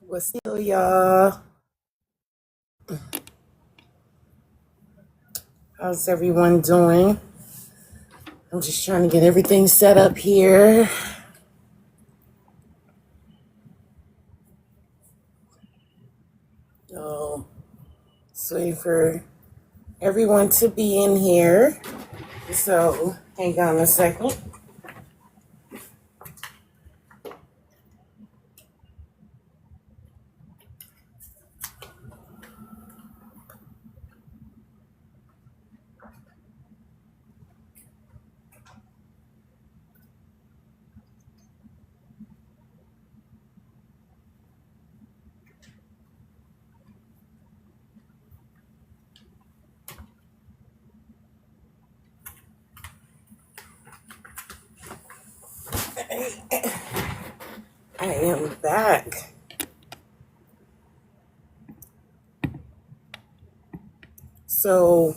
What's still, y'all? How's everyone doing? I'm just trying to get everything set up here. Oh, just waiting for everyone to be in here. So, hang on a second. I am back. So,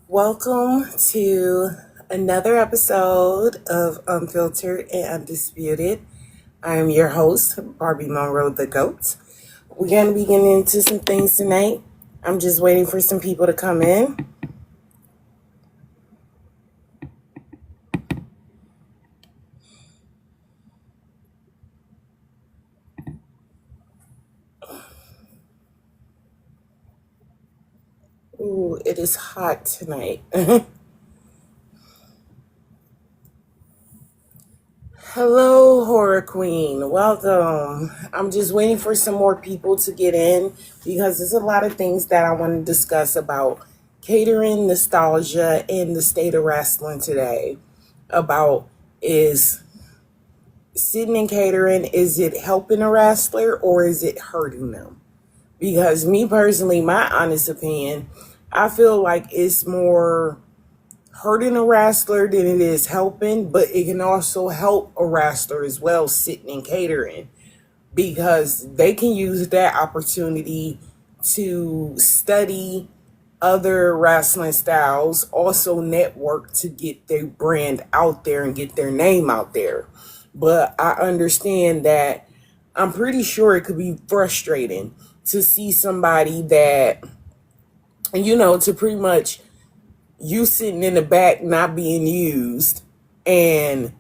welcome to another episode of Unfiltered and Undisputed. I am your host, Barbie Monroe the GOAT. We're going to be getting into some things tonight. I'm just waiting for some people to come in. Ooh, it is hot tonight. Hello, Horror Queen. Welcome. I'm just waiting for some more people to get in because there's a lot of things that I want to discuss about catering, nostalgia, and the state of wrestling today. About is sitting in catering, is it helping a wrestler or is it hurting them? Because me personally, my honest opinion, I feel like it's more hurting a wrestler than it is helping, but it can also help a wrestler as well sitting and catering because they can use that opportunity to study other wrestling styles, also network to get their brand out there and get their name out there. But I understand that I'm pretty sure it could be frustrating to see somebody that, to pretty much you sitting in the back not being used and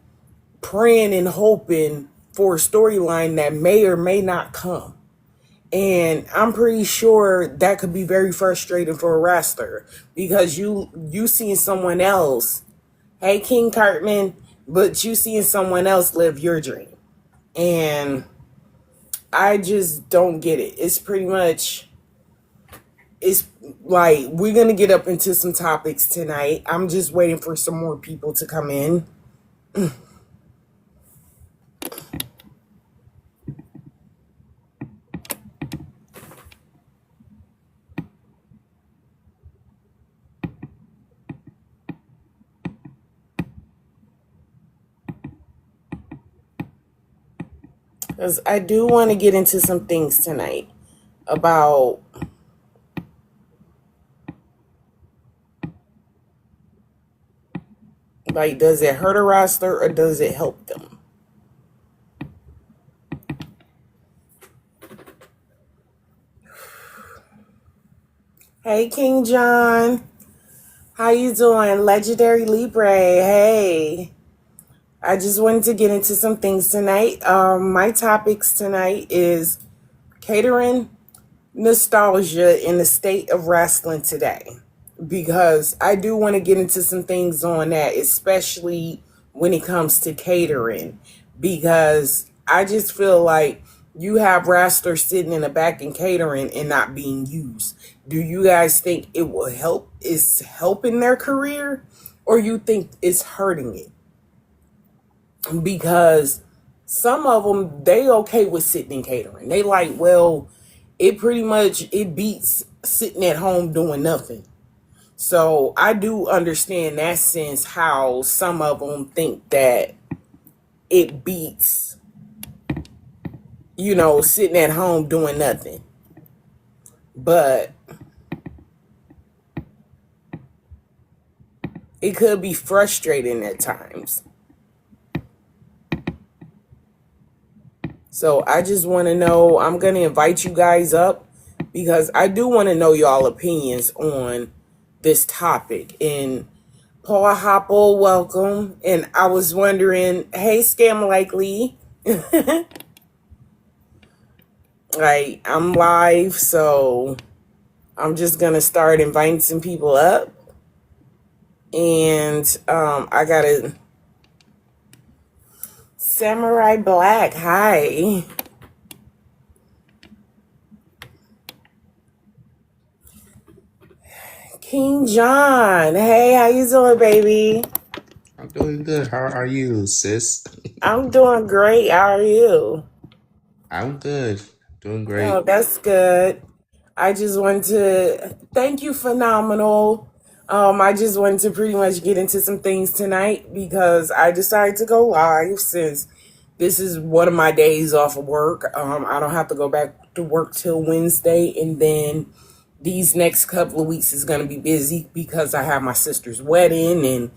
praying and hoping for a storyline that may or may not come. And I'm pretty sure that could be very frustrating for a wrestler because you seeing someone else, hey King Cartman, but you seeing someone else live your dream. And I just don't get it. It's like we're gonna get up into some topics tonight. I'm just waiting for some more people to come in. Because I do want to get into some things tonight about like, does it hurt a wrestler or does it help them? Hey King John, how you doing? Legendary Libre, hey. I just wanted to get into some things tonight. My topics tonight is catering, nostalgia, in the state of wrestling today. Because I do want to get into some things on that, especially when it comes to catering. Because I just feel like you have wrestlers sitting in the back and catering and not being used. Do you guys think it will help? Is helping their career? Or you think it's hurting it? Because some of them, they okay with sitting and catering. They like, well, it beats sitting at home doing nothing. So I do understand that sense how some of them think that it beats, sitting at home doing nothing. But it could be frustrating at times. So I just want to know, I'm going to invite you guys up because I do want to know y'all opinions on this topic. And Paul Hopple, welcome. And I was wondering, hey, Scam Likely, like I'm live, so I'm just going to start inviting some people up. And I got a Samurai Black. Hi. King John. Hey, how you doing, baby? I'm doing good. How are you, sis? I'm doing great. How are you? I'm good. Doing Oh, great. that's good. I just wanted to thank you, phenomenal. I just wanted to pretty much get into some things tonight because I decided to go live since this is one of my days off of work. I don't have to go back to work till Wednesday, and then these next couple of weeks is going to be busy because I have my sister's wedding and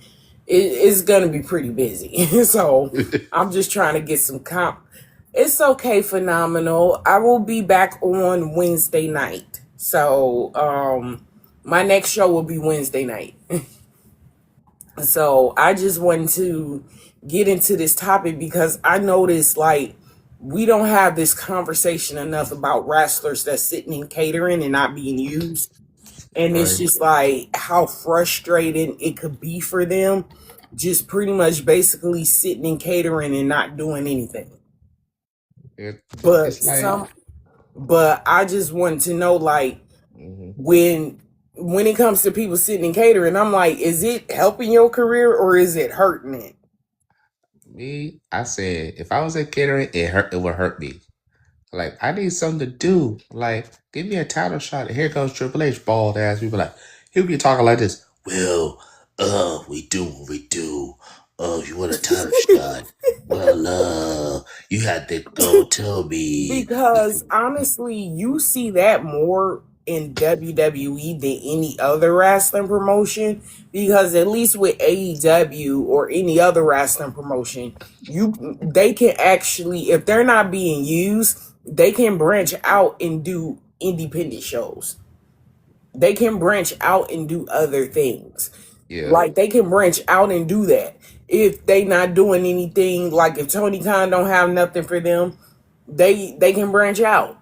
it's going to be pretty busy. So I'm just trying to get some comp. It's okay, phenomenal. I will be back on Wednesday night. So my next show will be Wednesday night. So I just wanted to get into this topic because I noticed like we don't have this conversation enough about wrestlers that's sitting in catering and not being used. And it's Right. just like how frustrating it could be for them, just pretty much basically sitting in catering and not doing anything. It, But it's like, but I just wanted to know like mhm. when it comes to people sitting in catering, I'm like, is it helping your career or is it hurting it? I said, if I was at catering, it would hurt me. Like, I need something to do. Like, give me a title shot. And here comes Triple H, bald ass. People like, he'll be talking like this. Well, we do what we do. Oh, you want a title shot? Well, you had to go tell me. Because honestly, you see that more in WWE than any other wrestling promotion. Because at least with AEW or any other wrestling promotion, they can actually, if they're not being used, they can branch out and do independent shows. They can branch out and do other things. Yeah, Like they can branch out and do that. If they not doing anything, like if Tony Khan don't have nothing for them, they can branch out.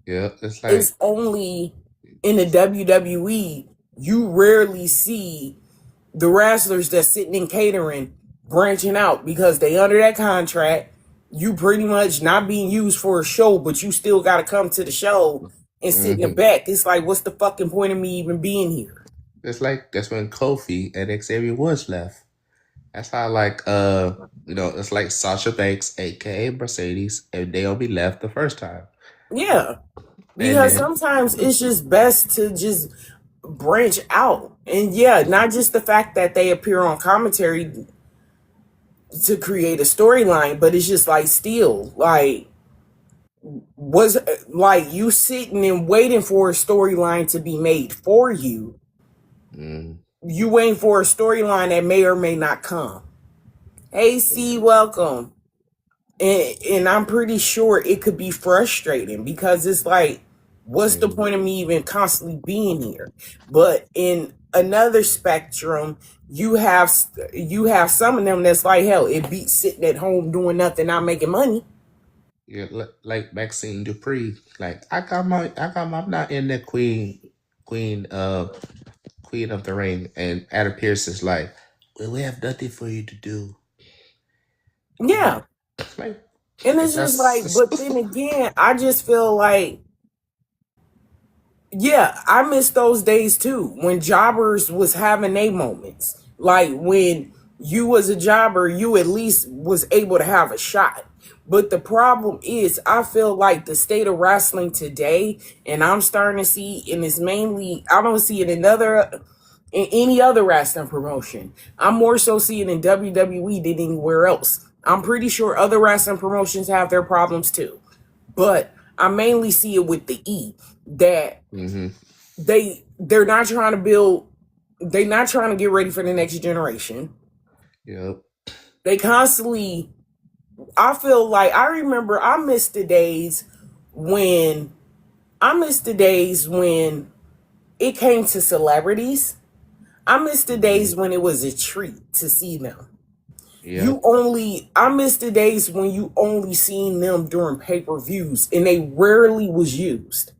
yeah. It's It's like, only in the WWE you rarely see the wrestlers that's sitting in catering branching out because they under that contract. You pretty much not being used for a show, but you still got to come to the show and sit in the mhm. back. It's like, what's the fucking point of me even being here? It's like that's when Kofi and Xavier Woods left. That's how it's like Sasha Banks, aka Mercedes, and Naomi left the first time. Yeah, And because then sometimes it's just best to just branch out. And yeah, not just the fact that they appear on commentary to create a storyline, but it's just like still like was like you sitting and waiting for a storyline to be made for you. mm, You waiting for a storyline that may or may not come. Hey C, welcome. And I'm pretty sure it could be frustrating because it's like, what's the mm, point of me even constantly being here? But in another spectrum, you have some of them that's like, hell, it beats sitting at home doing nothing, not making money. yeah, like Maxine Dupree. Like I'm not in the Queen of the Ring, and Adam Pearce is like, well, we have nothing for you to do. Yeah. Like And it's just like, that's but then again, I just feel like, yeah, I miss those days too when jobbers was having their moments. Like when you was a jobber, you at least was able to have a shot. But the problem is, I feel like the state of wrestling today, and I'm starting to see, and it's mainly I don't see it in any other wrestling promotion. I'm more so seeing in WWE than anywhere else. I'm pretty sure other wrestling promotions have their problems too, but I mainly see it with the E that mm-hmm. they're not trying to build, they're not trying to get ready for the next generation. Yep. They constantly I feel like I remember I miss the days when it came to celebrities. I miss the Mhm. days when it was a treat to see them. Yep. I miss the days when you only seen them during pay-per-views and they rarely was used.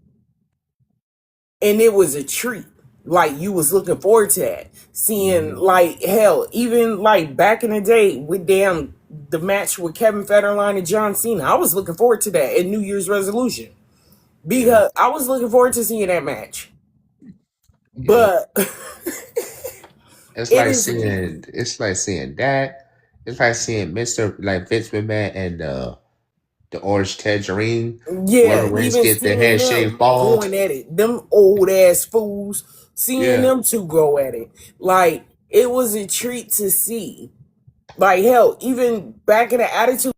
And it was a treat. Like you was looking forward to that. Seeing Hmm. like hell, even like back in the day with damn the match with Kevin Federline and John Cena. I was looking forward to that in New Year's resolution. Yeah. Because I was looking forward to seeing that match. Yep. But It's it like is seeing. It's like seeing that. It's like seeing Mister like Vince McMahon and the Orange Tangerine. yeah, Roman Reigns even get their seeing head shaved them bald. going at it, them old ass fools, seeing Yeah. them two go at it. Like it was a treat to see. Like hell, even back in the Attitude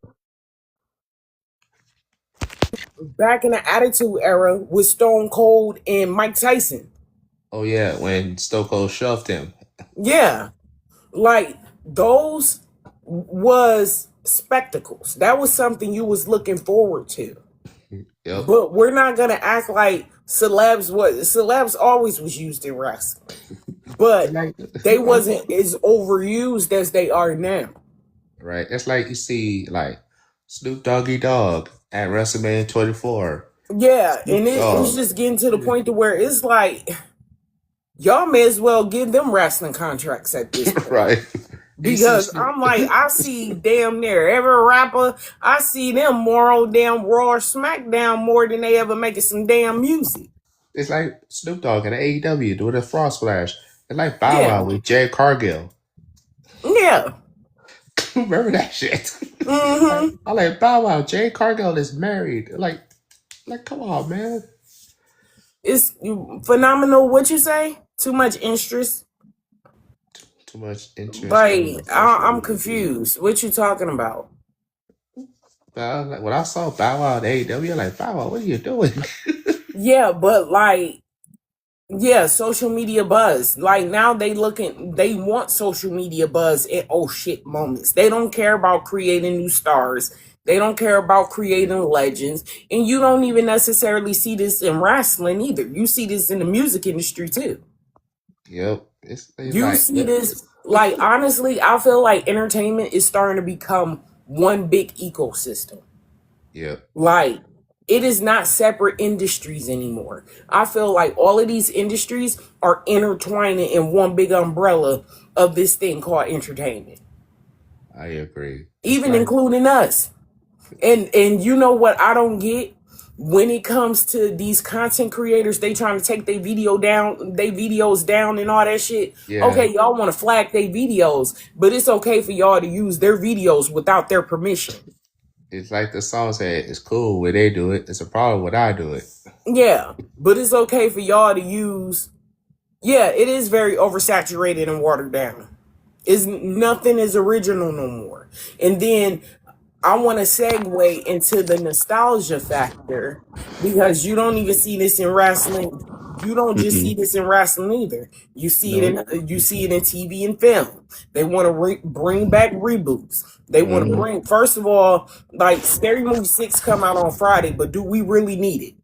Era with Stone Cold and Mike Tyson. Oh yeah, when Stone Cold shoved him. Yeah, like those was spectacles. That was something you was looking forward to. Yep. But we're not gonna act like celebs always was used in wrestling. It's But like they wasn't as overused as they are now. right. It's like you see like Snoop Doggy Dogg at WrestleMania 24. Yeah, and Snoop it's Dogg. just getting to the point to where it's like y'all may as well give them wrestling contracts at this point. Right. You see Because Snoop. I'm like, I see damn near every rapper, I see them more on damn Raw or SmackDown more than they ever making some damn music. It's like Snoop Dogg at AEW doing a Frost Splash. It's like Bow Yeah. Wow with Jay Cargill. Yeah. Remember that shit? Mm-hmm. I like Bow Wow. Jay Cargill is married. Like, come on, man. It's phenomenal. What you say? Too much interest? Too much interest Like, on social I'm media. confused. What you talking about? But I was like, when I saw Bow Wow at AEW, I'm like, Bow Wow, what are you doing? Yeah, but like, yeah, social media buzz. Like now they want social media buzz at oh shit moments. They don't care about creating new stars. They don't care about creating legends. And you don't even necessarily see this in wrestling either. You see this in the music industry too. Yep. It's You like, see this, like, honestly, I feel like entertainment is starting to become one big ecosystem. yep. Like, it is not separate industries anymore. I feel like all of these industries are intertwining in one big umbrella of this thing called entertainment, I agree. It's even like, including us. And you know what I don't get? When it comes to these content creators, they trying to take their videos down and all that shit. yeah, Okay, y'all want to flag their videos, but it's okay for y'all to use their videos without their permission. it's like the song said, it's cool when they do it. It's a problem when I do it. Yeah, but it's okay for y'all to use. Yeah, it is very oversaturated and watered down. Is nothing is original no more. And then I want to segue into the nostalgia factor because you don't even see this in wrestling. You don't just see Mm-mm. this in wrestling either. No. You see it in TV and film. They want to bring back reboots. They want to Hmm. bring first of all, like Scary Movie 6 come out on Friday, but do we really need it?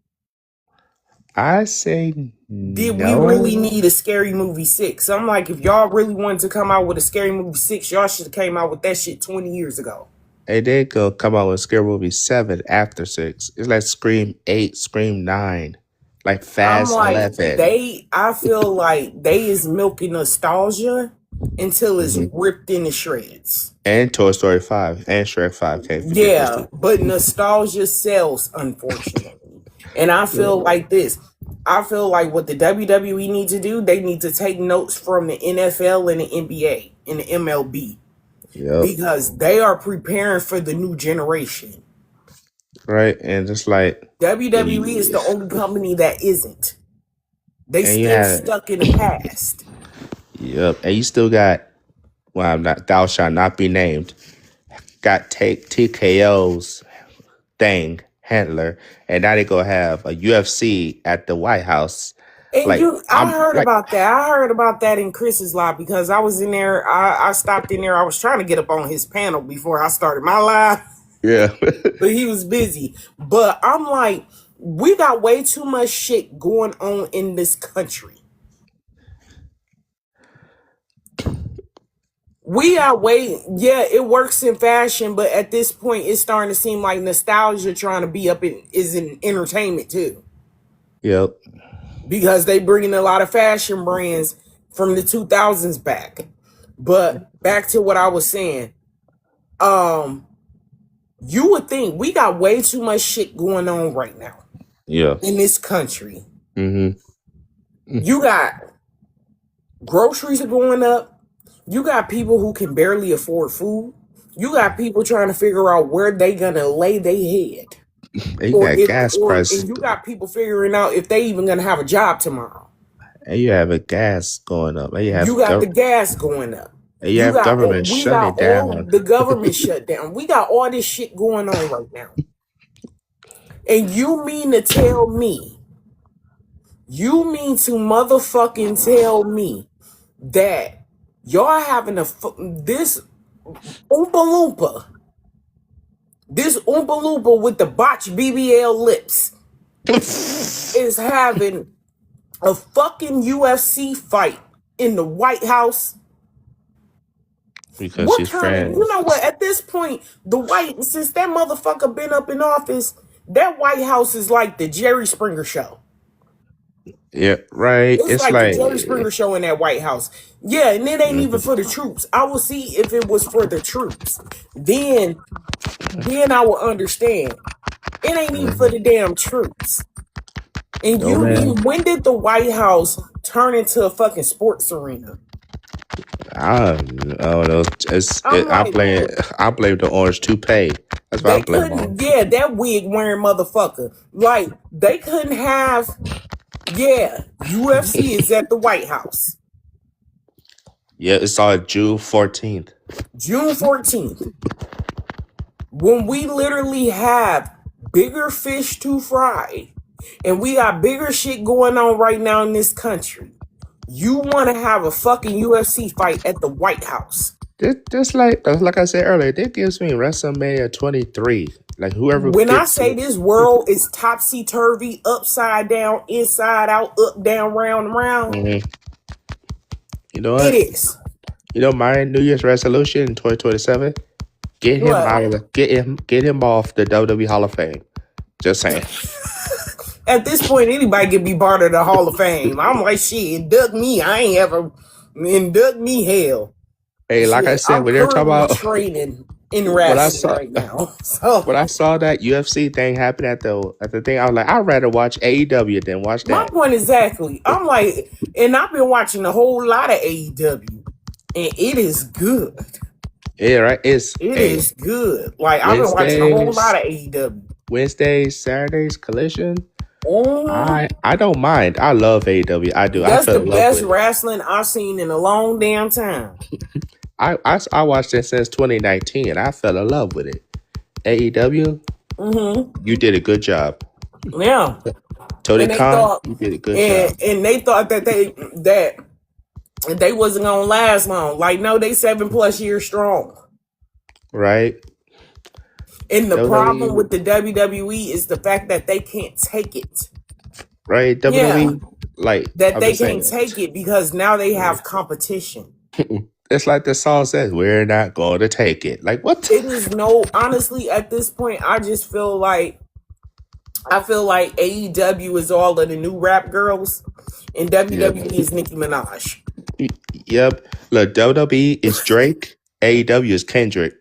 I say Did we really no. need a Scary Movie 6? I'm like, if y'all really wanted to come out with a Scary Movie 6, y'all should have came out with that shit 20 years ago. They did go come out with Scary Movie 7 after 6. It's like Scream 8, Scream 9, like I'm Fast like, 11. I feel like they is milking nostalgia until it's Hmm. ripped into shreds. And Toy Story 5 and Shrek 5, can't forget those Yeah, two. but nostalgia sells, unfortunately. And I Yep. feel like this. I feel like what the WWE need to do, they need to take notes from the NFL and the NBA and the MLB Yep. because they are preparing for the new generation. Right. And just like, WWE is yeah. the only company that isn't. They And you still had, stuck in the past. yep. And you still got, well, I'm not, thou shalt not be named, got take TKO's thing, handler. And now they going to have a UFC at the White House. And Like, I I'm heard like, about that. I heard about that in Chris's live because I was in there. I stopped in there. I was trying to get up on his panel before I started my live. Yeah. but he was busy. But I'm like, we got way too much shit going on in this country. We are way, yeah, it works in fashion, but at this point, it's starting to seem like nostalgia trying to be up in is in entertainment too, Yep. because they bringing a lot of fashion brands from the 2000s back. But back to what I was saying, um, you would think we got way too much shit going on right now Yeah. in this country. Mm-hmm. You got groceries are going up. You got people who can barely afford food. You got people trying to figure out where they gonna lay their head, And you got gas and prices. you got people figuring out if they even gonna have a job tomorrow. And you have a gas going up. And You got the gas going up. you have government We shutting got it all down. the government shut down. We got all this shit going on right now. And you mean to motherfucking tell me that y'all having this Oompa Loompa with the botched BBL lips is having a fucking UFC fight in the White House. Because What she's kind of, you know friends. what, at this point, since that motherfucker been up in office, that White House is like the Jerry Springer show. Yeah, right. It's It's like the like Jerry Springer show in that White House. Yeah, and it ain't even for the troops. I will see if it was for the troops. Then I will understand. It ain't even for the damn troops. And no man. when did the White House turn into a fucking sports arena? I don't know. I'm like, I blame the orange toupee. That's what I they blame on. couldn't, yeah, that wig wearing motherfucker. Like, they couldn't have, yeah, UFC is at the White House. Yeah, it's on June 14th. June 14th. When we literally have bigger fish to fry and we got bigger shit going on right now in this country, you want to have a fucking UFC fight at the White House. Just like I said earlier, that gives me WrestleMania 23. Like whoever When I gets say it. this world is topsy-turvy, upside down, inside out, up, down, round, and round, Mhm. You know it what? is. You know my New Year's resolution in 2027? What? Get him off the WWE Hall of Fame. Just saying. At this point, anybody can be part of the Hall of Fame. I'm like, shit, induct me. I ain't ever induct me hell. Hey, like I Shit, said, I'm when they're talking currently about training in when I wrestling saw right now. So when I saw that UFC thing happen at the thing, I was like, I'd rather watch AEW than watch my that. point exactly. I'm like, and I've been watching a whole lot of AEW, and it is good. Yeah, right. It's It a is good. Like I've been watching a whole lot Wednesdays, of AEW. Wednesdays, Saturdays, Collision. Mm-hmm. I don't mind. I love AEW. I do. I That's the fell in love best with it. wrestling I've seen in a long damn time. I watched it since 2019 and I fell in love with it. AEW, Mm-hmm. you did a good job. Yeah. Tony And they Khan, thought, you did a good job. and they thought that they wasn't gonna last long. Like, no, they 7+ years strong. Right? And the problem WWE, with the WWE is the fact that they can't take it. right? Yeah, WWE, like that I'm they just can't saying. take it because now they have competition. It's like the song says, "We're not going to take it." Like what? It is honestly, at this point, I feel like AEW is all of the new rap girls, and Yep. WWE is Nicki Minaj. Yep. Look, WWE is Drake. AEW is Kendrick.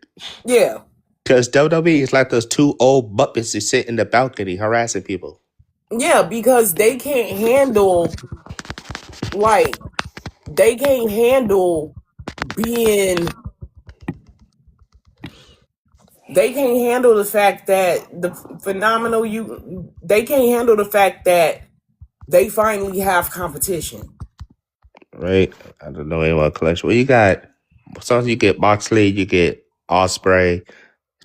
Yeah, Because WWE is like those two old Muppets that sit in the balcony harassing people. yeah, because like they can't handle being they can't handle the fact that they can't handle the fact that they finally have competition. Right? I don't know anyone collection. Well, you got sometimes you get Moxley, you get Osprey,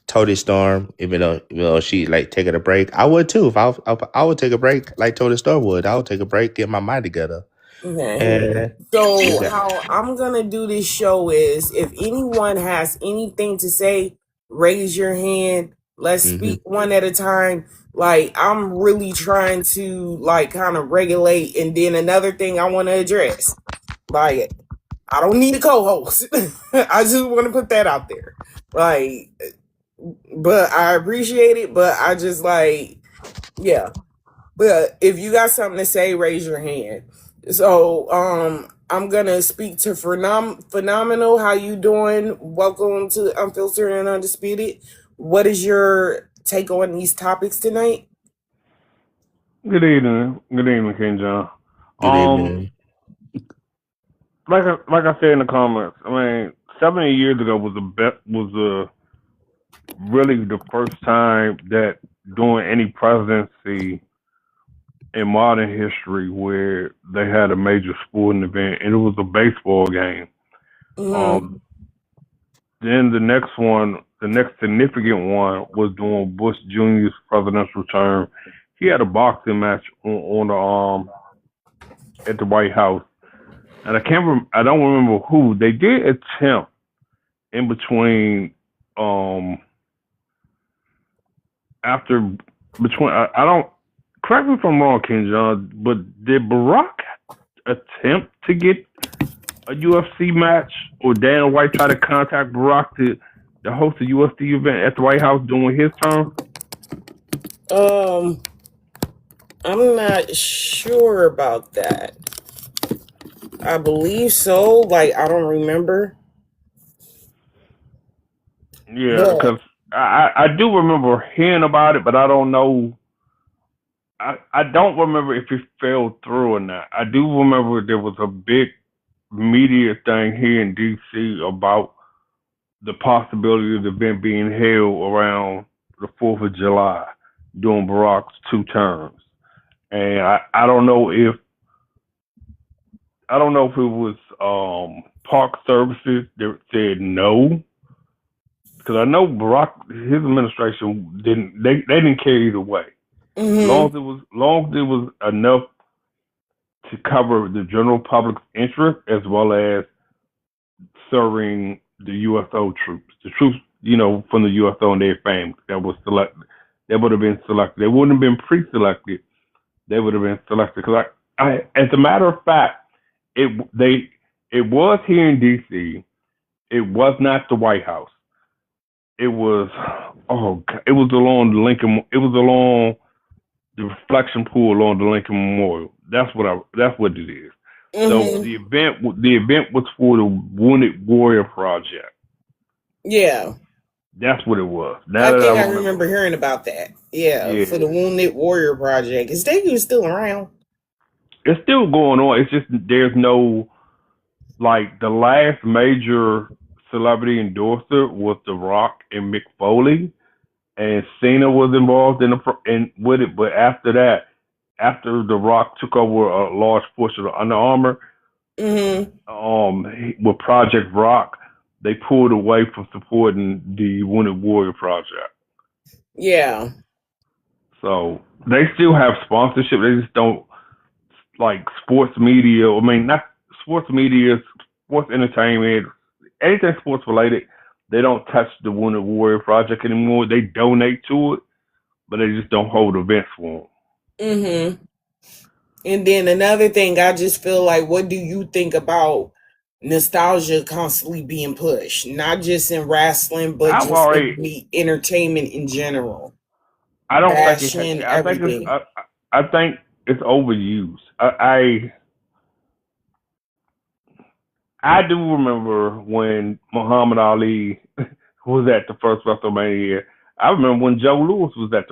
Tony Storm. Even though she like taking a break, I would too. If I would take a break like Tony Storm would. I would take a break, get my mind together. Okay. And you So got how I'm gonna do this show is, if anyone has anything to say, raise your hand. Let's Mm-hmm. speak one at a time. Like, I'm really trying to like kind of regulate. And then another thing I want to address, like, I don't need a co-host. I just want to put that out there. Like, but I appreciate it, but I just like, yeah. But if you got something to say, raise your hand. So, I'm gonna speak to Phenomenal. How you doing? Welcome to Unfiltered and Undisputed. What is your take on these topics tonight? Good evening, King John. Good Um, evening. like I said in the comments, I mean, 70 years ago was really the first time that during any presidency in modern history where they had a major sporting event, and it was a baseball game. Mm-hmm. Um, then the next significant one was during Bush Jr.'s presidential term. He had a boxing match on the at the White House, and I don't remember who. They did attempt in between um after between I don't correct me if I'm wrong, King John, but did Barack attempt to get a UFC match, or Dana White try to contact Barack to host a UFC event at the White House during his term? Um, I'm not sure about that. I believe so. Like, I don't remember, Yeah, but because I do remember hearing about it, but I don't know. I don't remember if it fell through or not. I do remember there was a big media thing here in DC about the possibility of the event being held around the 4th of July during Barack's two terms. And I don't know if it was park services that said no, because I know Barack, his administration they didn't care either way. mm-hmm. Long as it was enough to cover the general public's interest, as well as serving the USO troops, the troops, from the USO and their families that was selected. That would have been selected. They wouldn't have been pre-selected. They would have been selected. Because as a matter of fact, it was here in DC. It was not the White House. It was it was along the Lincoln. It was along the reflection pool along the Lincoln Memorial. That's what it is. So Mm-hmm. the event was for the Wounded Warrior Project. Yeah. That's what it was. Now I that I think I remember, remember hearing about that. Yeah, for the yeah, Wounded Warrior Project. Is they even still around? it's still going on. It's just there's no, like, the last major celebrity endorser was The Rock and Mick Foley, and Cena was involved in with it. But after that, after The Rock took over a large portion of Under Armour, Mm-hmm. with Project Rock, they pulled away from supporting the Wounded Warrior Project. Yeah. So they still have sponsorship. They just don't, like, sports media. I mean, not sports media, sports entertainment, anything sports related. They don't touch the Wounded Warrior Project anymore. They donate to it, but they just don't hold events for them. Mm-hmm. And then another thing, I just feel like, what do you think about nostalgia constantly being pushed? Not just in wrestling, but I've just already. in the entertainment in general. I don't think it. Fashion, I think it's. everything. I think it's overused. I do remember when Muhammad Ali was at the first WrestleMania. I remember when Joe Louis was at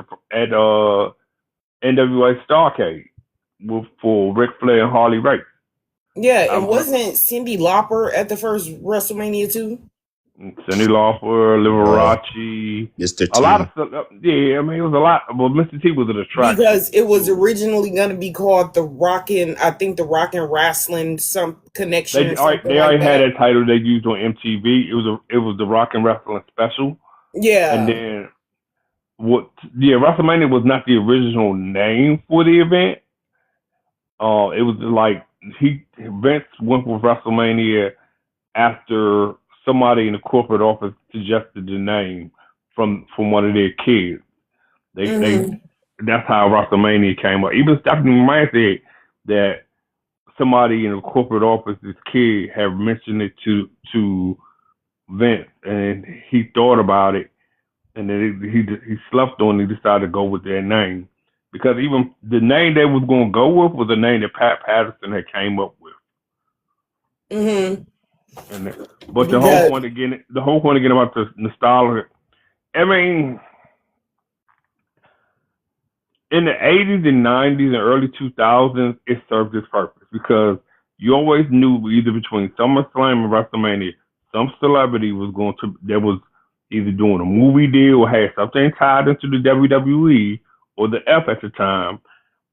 NWA Starcade for Ric Flair and Harley Race. Yeah, I and remember wasn't Cindy Lauper at the first WrestleMania too? Cindy Lauper, Uh, Liberace, Mr. a lot of T. stuff. Yeah, I mean, it was a lot. Well, Mr. T was an attraction Because it was to it. originally going to be called the Rockin', I think the Rockin' Wrestling some connection or something They like already had that. that title they used on MTV. It was the Rock and Wrestling Special, and Yeah. then what? Yeah, WrestleMania was not the original name for the event. It was like Vince went with WrestleMania after somebody in the corporate office suggested the name from one of their kids. They Mm-hmm. that's how WrestleMania came up. Even Stephanie McMahon said that somebody in the corporate office, this kid, had mentioned it to Vince, and he thought about it, and then he slept on it. He decided to go with their name because even the name they was going to go with was the name that Pat Patterson had came up with. Mm-hmm. And but Because the whole point again about the nostalgia. I mean, in the 80s and 90s and early 2000s, it served its purpose because you always knew either between SummerSlam and WrestleMania, some celebrity was going to that was either doing a movie deal or had something tied into the WWE or the F at the time.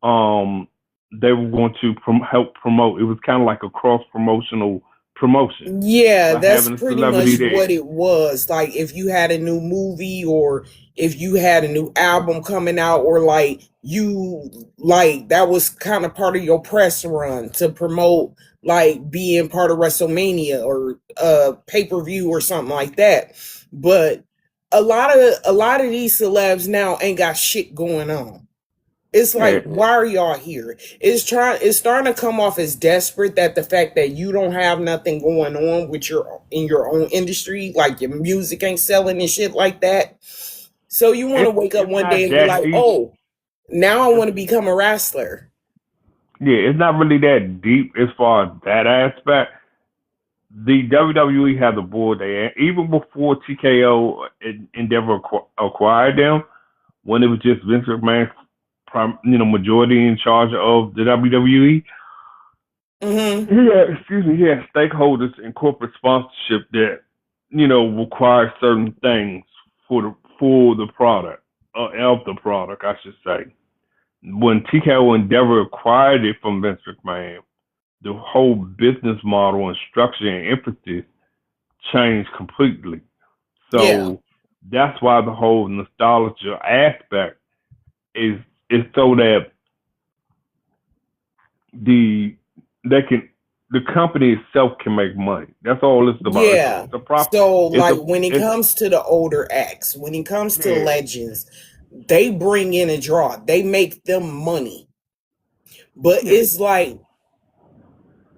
Um, they were going to help promote. It was kind of like a cross promotion yeah, by that's having a pretty celebrity much there. what it was. Like if you had a new movie or if you had a new album coming out or like that was kind of part of your press run to promote like being part of WrestleMania or pay-per-view or something like that. But a lot of these celebs now ain't got shit going on. It's Yeah, like, why are y'all here? It's starting to come off as desperate that the fact that you don't have nothing going on with your own industry, like your music ain't selling and shit like that. So you want to wake up it's one day not and be that like, deep. oh, now I want to become a wrestler. Yeah, it's not really that deep as far as that aspect. The WWE has a board there. Even before TKO Endeavor acquired them, when it was just Vince McMahon, majority in charge of the WWE, Mm-hmm. he had stakeholders in corporate sponsorship that require certain things for the product of the product, I should say. When TKO Endeavor acquired it from Vince McMahon, the whole business model and structure and emphasis changed completely. Yeah. So that's why the whole nostalgia aspect is so that the they can the company itself can make money. That's all it's about. Yeah. It's a prop. So It's like a when it it's comes to the older acts, when it comes to yeah legends, they bring in a draw. They make them money. But yeah. it's like,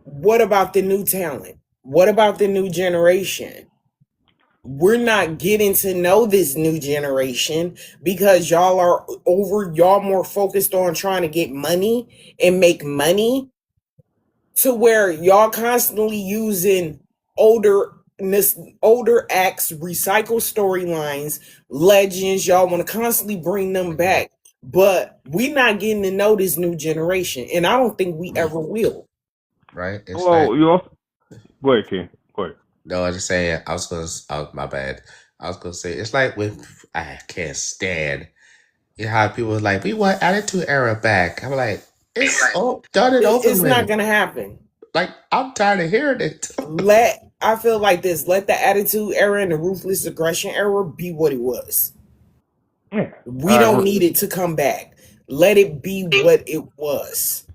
what about the new talent? What about the new generation? We're not getting to know this new generation because y'all more focused on trying to get money and make money to where y'all constantly using older older acts, recycle storylines, legends. Y'all want to constantly bring them back, but we not getting to know this new generation, and I don't think we ever will. right? It's like Well, you also go ahead, Ken. Go ahead. no, I was just saying. I was gonna. Oh, my bad. I was gonna say it's like with I can't stand how people are like we want Attitude Era back. I'm like it's done and over It's not with. gonna happen. Like I'm tired of hearing it. I feel like this. Let the attitude era and the ruthless aggression era be what it was. Yeah, We I don't agree. need it to come back. Let it be what it was.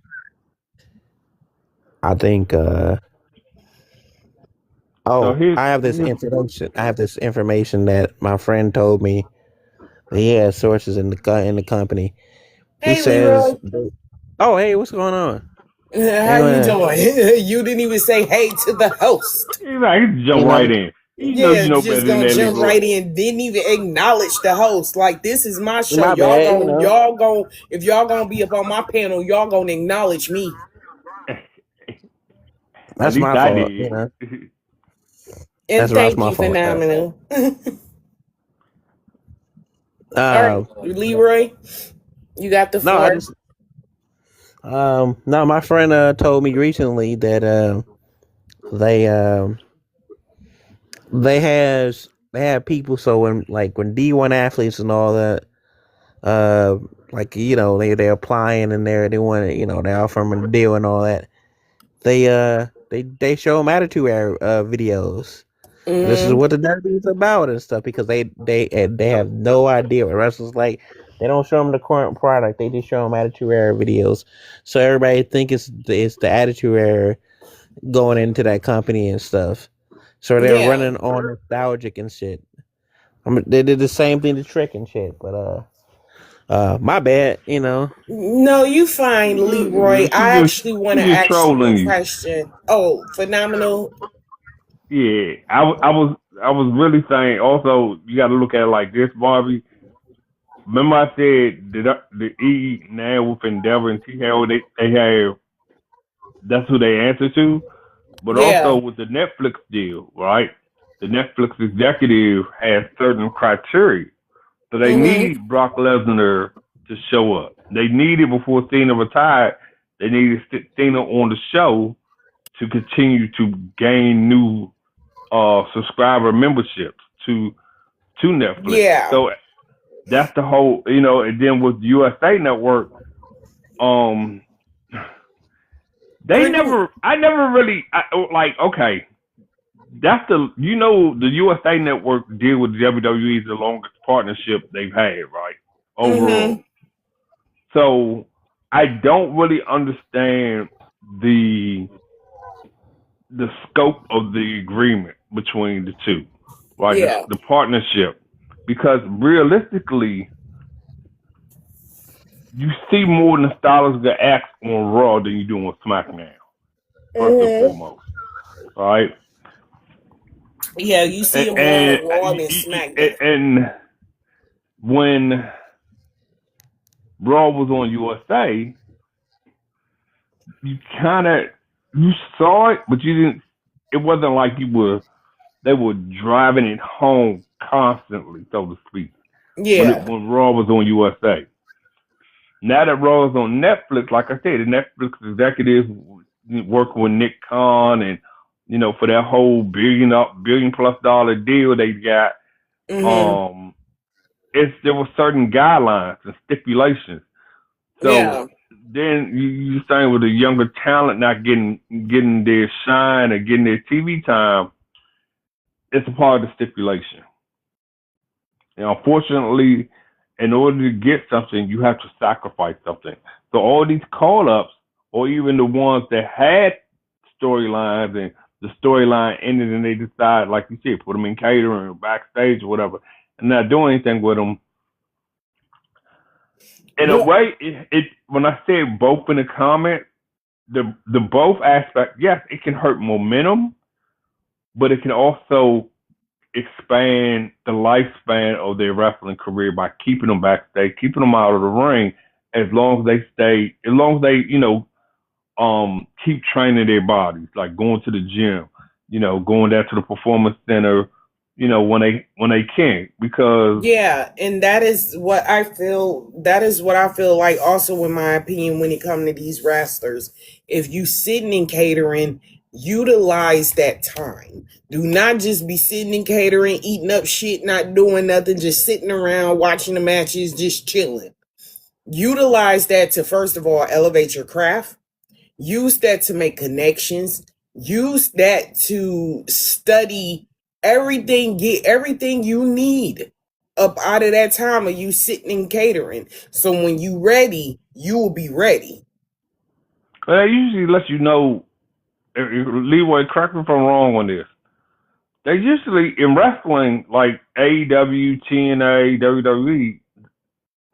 I think So I have this here's information. I have this information that my friend told me that he has sources in the company. He Hey says, Leroy, "Oh, hey, what's going on? how Hey, you doing? You didn't even say hey to the host. he you jump right know, in. Yeah, You know better just than gonna that, jump Leroy. right in. Didn't even acknowledge the host. Like this is my show. my bad. You know, Y'all gon' if y'all gonna be up on my panel, y'all gonna acknowledge me. At that's least my I fault. did. You know, And that's thank my you, fault. phenomenal. All right, Uh, Leroy, you got the no, I floor. just no. My friend told me recently that they they have people. So when D1 athletes and all that uh like they're applying and they want to they're offering them a deal and all that they show them attitude videos, and this is Mm-hmm. what the derby is about and stuff because they have no idea what wrestlers like. They don't show them the current product, they just show them attitude era videos, so everybody think it's the attitude era going into that company and stuff, so they're Yeah. running on nostalgic and shit. I mean, they did the same thing to Trick and shit, but my bad. No, you fine, Leroy. She I just actually want she to just ask you a trolling you. question. Oh, phenomenal. Yeah, I was really saying. Also, you got to look at it like this, Barbie. Remember, I said the E now with Endeavor and T Howard, they have that's who they answer to. But also Yeah. with the Netflix deal, right? The Netflix executive has certain criteria. So they Mm-hmm. need Brock Lesnar to show up. They needed before Cena retired. They needed Cena on the show to continue to gain new subscriber memberships to Netflix. Yeah. So that's the whole, and then with USA Network, um, Pretty. I never really, like, okay, that's the USA Network deal with WWE is the longest partnership they've had, right? Mm-hmm. Overall. So I don't really understand the the scope of the agreement between the two, right? Yeah. The partnership, because realistically, you see more nostalgia acts on Raw than you do on SmackDown. First and Mm-hmm. foremost, right? Yeah, you see And him more and, on Raw than SmackDown. and when Raw was on USA, you kind of you saw it, but you didn't. It wasn't like they were driving it home constantly, so to speak. Yeah. When Raw was on USA. Now that Raw is on Netflix, like I said, the Netflix executives working with Nick Khan and for that whole billion plus dollar deal they got, Mm-hmm. um, there were certain guidelines and stipulations. So Yeah. then you saying with the younger talent not getting their shine or getting their TV time, it's a part of the stipulation. And unfortunately, in order to get something, you have to sacrifice something. So all these call ups, or even the ones that had storylines and the storyline ended and they decide, like you said, put them in catering or backstage or whatever, and not doing anything with them. In a Well, way, it when I say both in the comment, the both aspect, yes, it can hurt momentum, but it can also expand the lifespan of their wrestling career by keeping them backstage, keeping them out of the ring, as long as they, keep training their bodies, like going to the gym, going down to the performance center, when they can, because yeah, and that is what I feel. That is what I feel like. Also, in my opinion, when it comes to these wrestlers, if you sitting in catering, utilize that time. Do not just be sitting in catering, eating up shit, not doing nothing, just sitting around watching the matches, just chilling. Utilize that to first of all elevate your craft. Use that to make connections. Use that to study everything, get everything you need up out of that time of you sitting in catering. So when you ready, you will be ready. they usually let you know. Leeway, correct me if I'm wrong on this. They usually in wrestling, like AEW, TNA, WWE,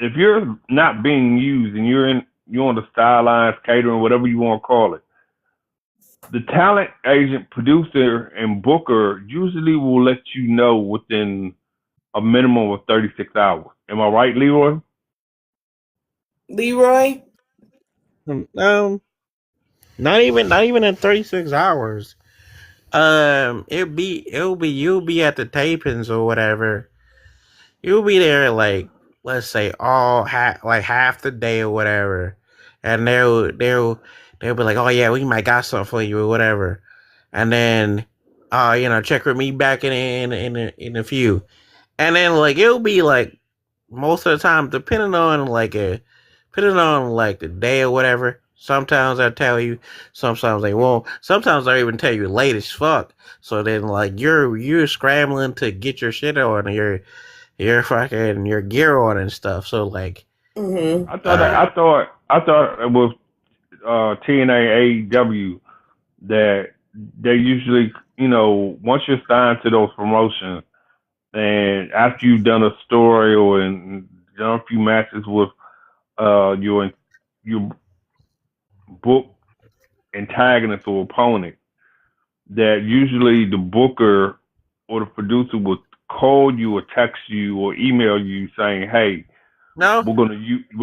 if you're not being used and you're on the sidelines, catering, whatever you want to call it, the talent agent, producer, and booker usually will let you know within a minimum of 36 hours. Am I right, Leroy? Leroy? um, not even in 36 hours. You'll be at the tapings or whatever. You'll be there like, let's say, like half the day or whatever, and they'll be like, oh yeah, we might got something for you or whatever, and then check with me back in a few, and then like it'll be like most of the time depending on like the day or whatever. Sometimes I tell you, sometimes they won't. Sometimes I even tell you late as fuck. So then like you're scrambling to get your shit on your fucking your gear on and stuff. So like, Mm-hmm. I thought uh, it was TNA AEW that they usually, once you're signed to those promotions, And after you've done a story or done a few matches with your book antagonist or opponent, that usually the booker or the producer will call you or text you or email you saying, "Hey, No, we're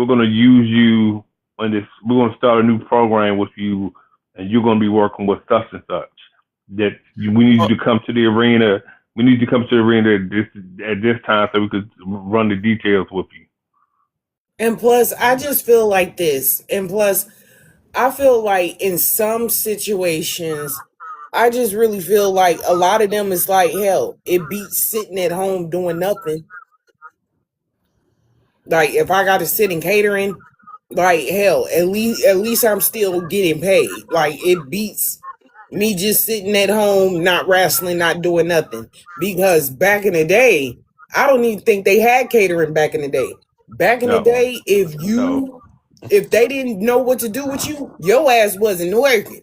gonna use you on this. We're gonna start a new program with you, and you're gonna be working with such and such. We need you to come to the arena. We need you to come to the arena at this time so we could run the details with you." And plus, I just feel like this. And plus, I feel like in some situations, I just really feel like a lot of them is like, hell, it beats sitting at home doing nothing. Like if I got to sit in catering, like hell, at least I'm still getting paid. Like it beats me just sitting at home, not wrestling, not doing nothing. Because back in the day, I don't even think they had catering back in the day. Back in the No, day, no. if they didn't know what to do with you, your ass wasn't working.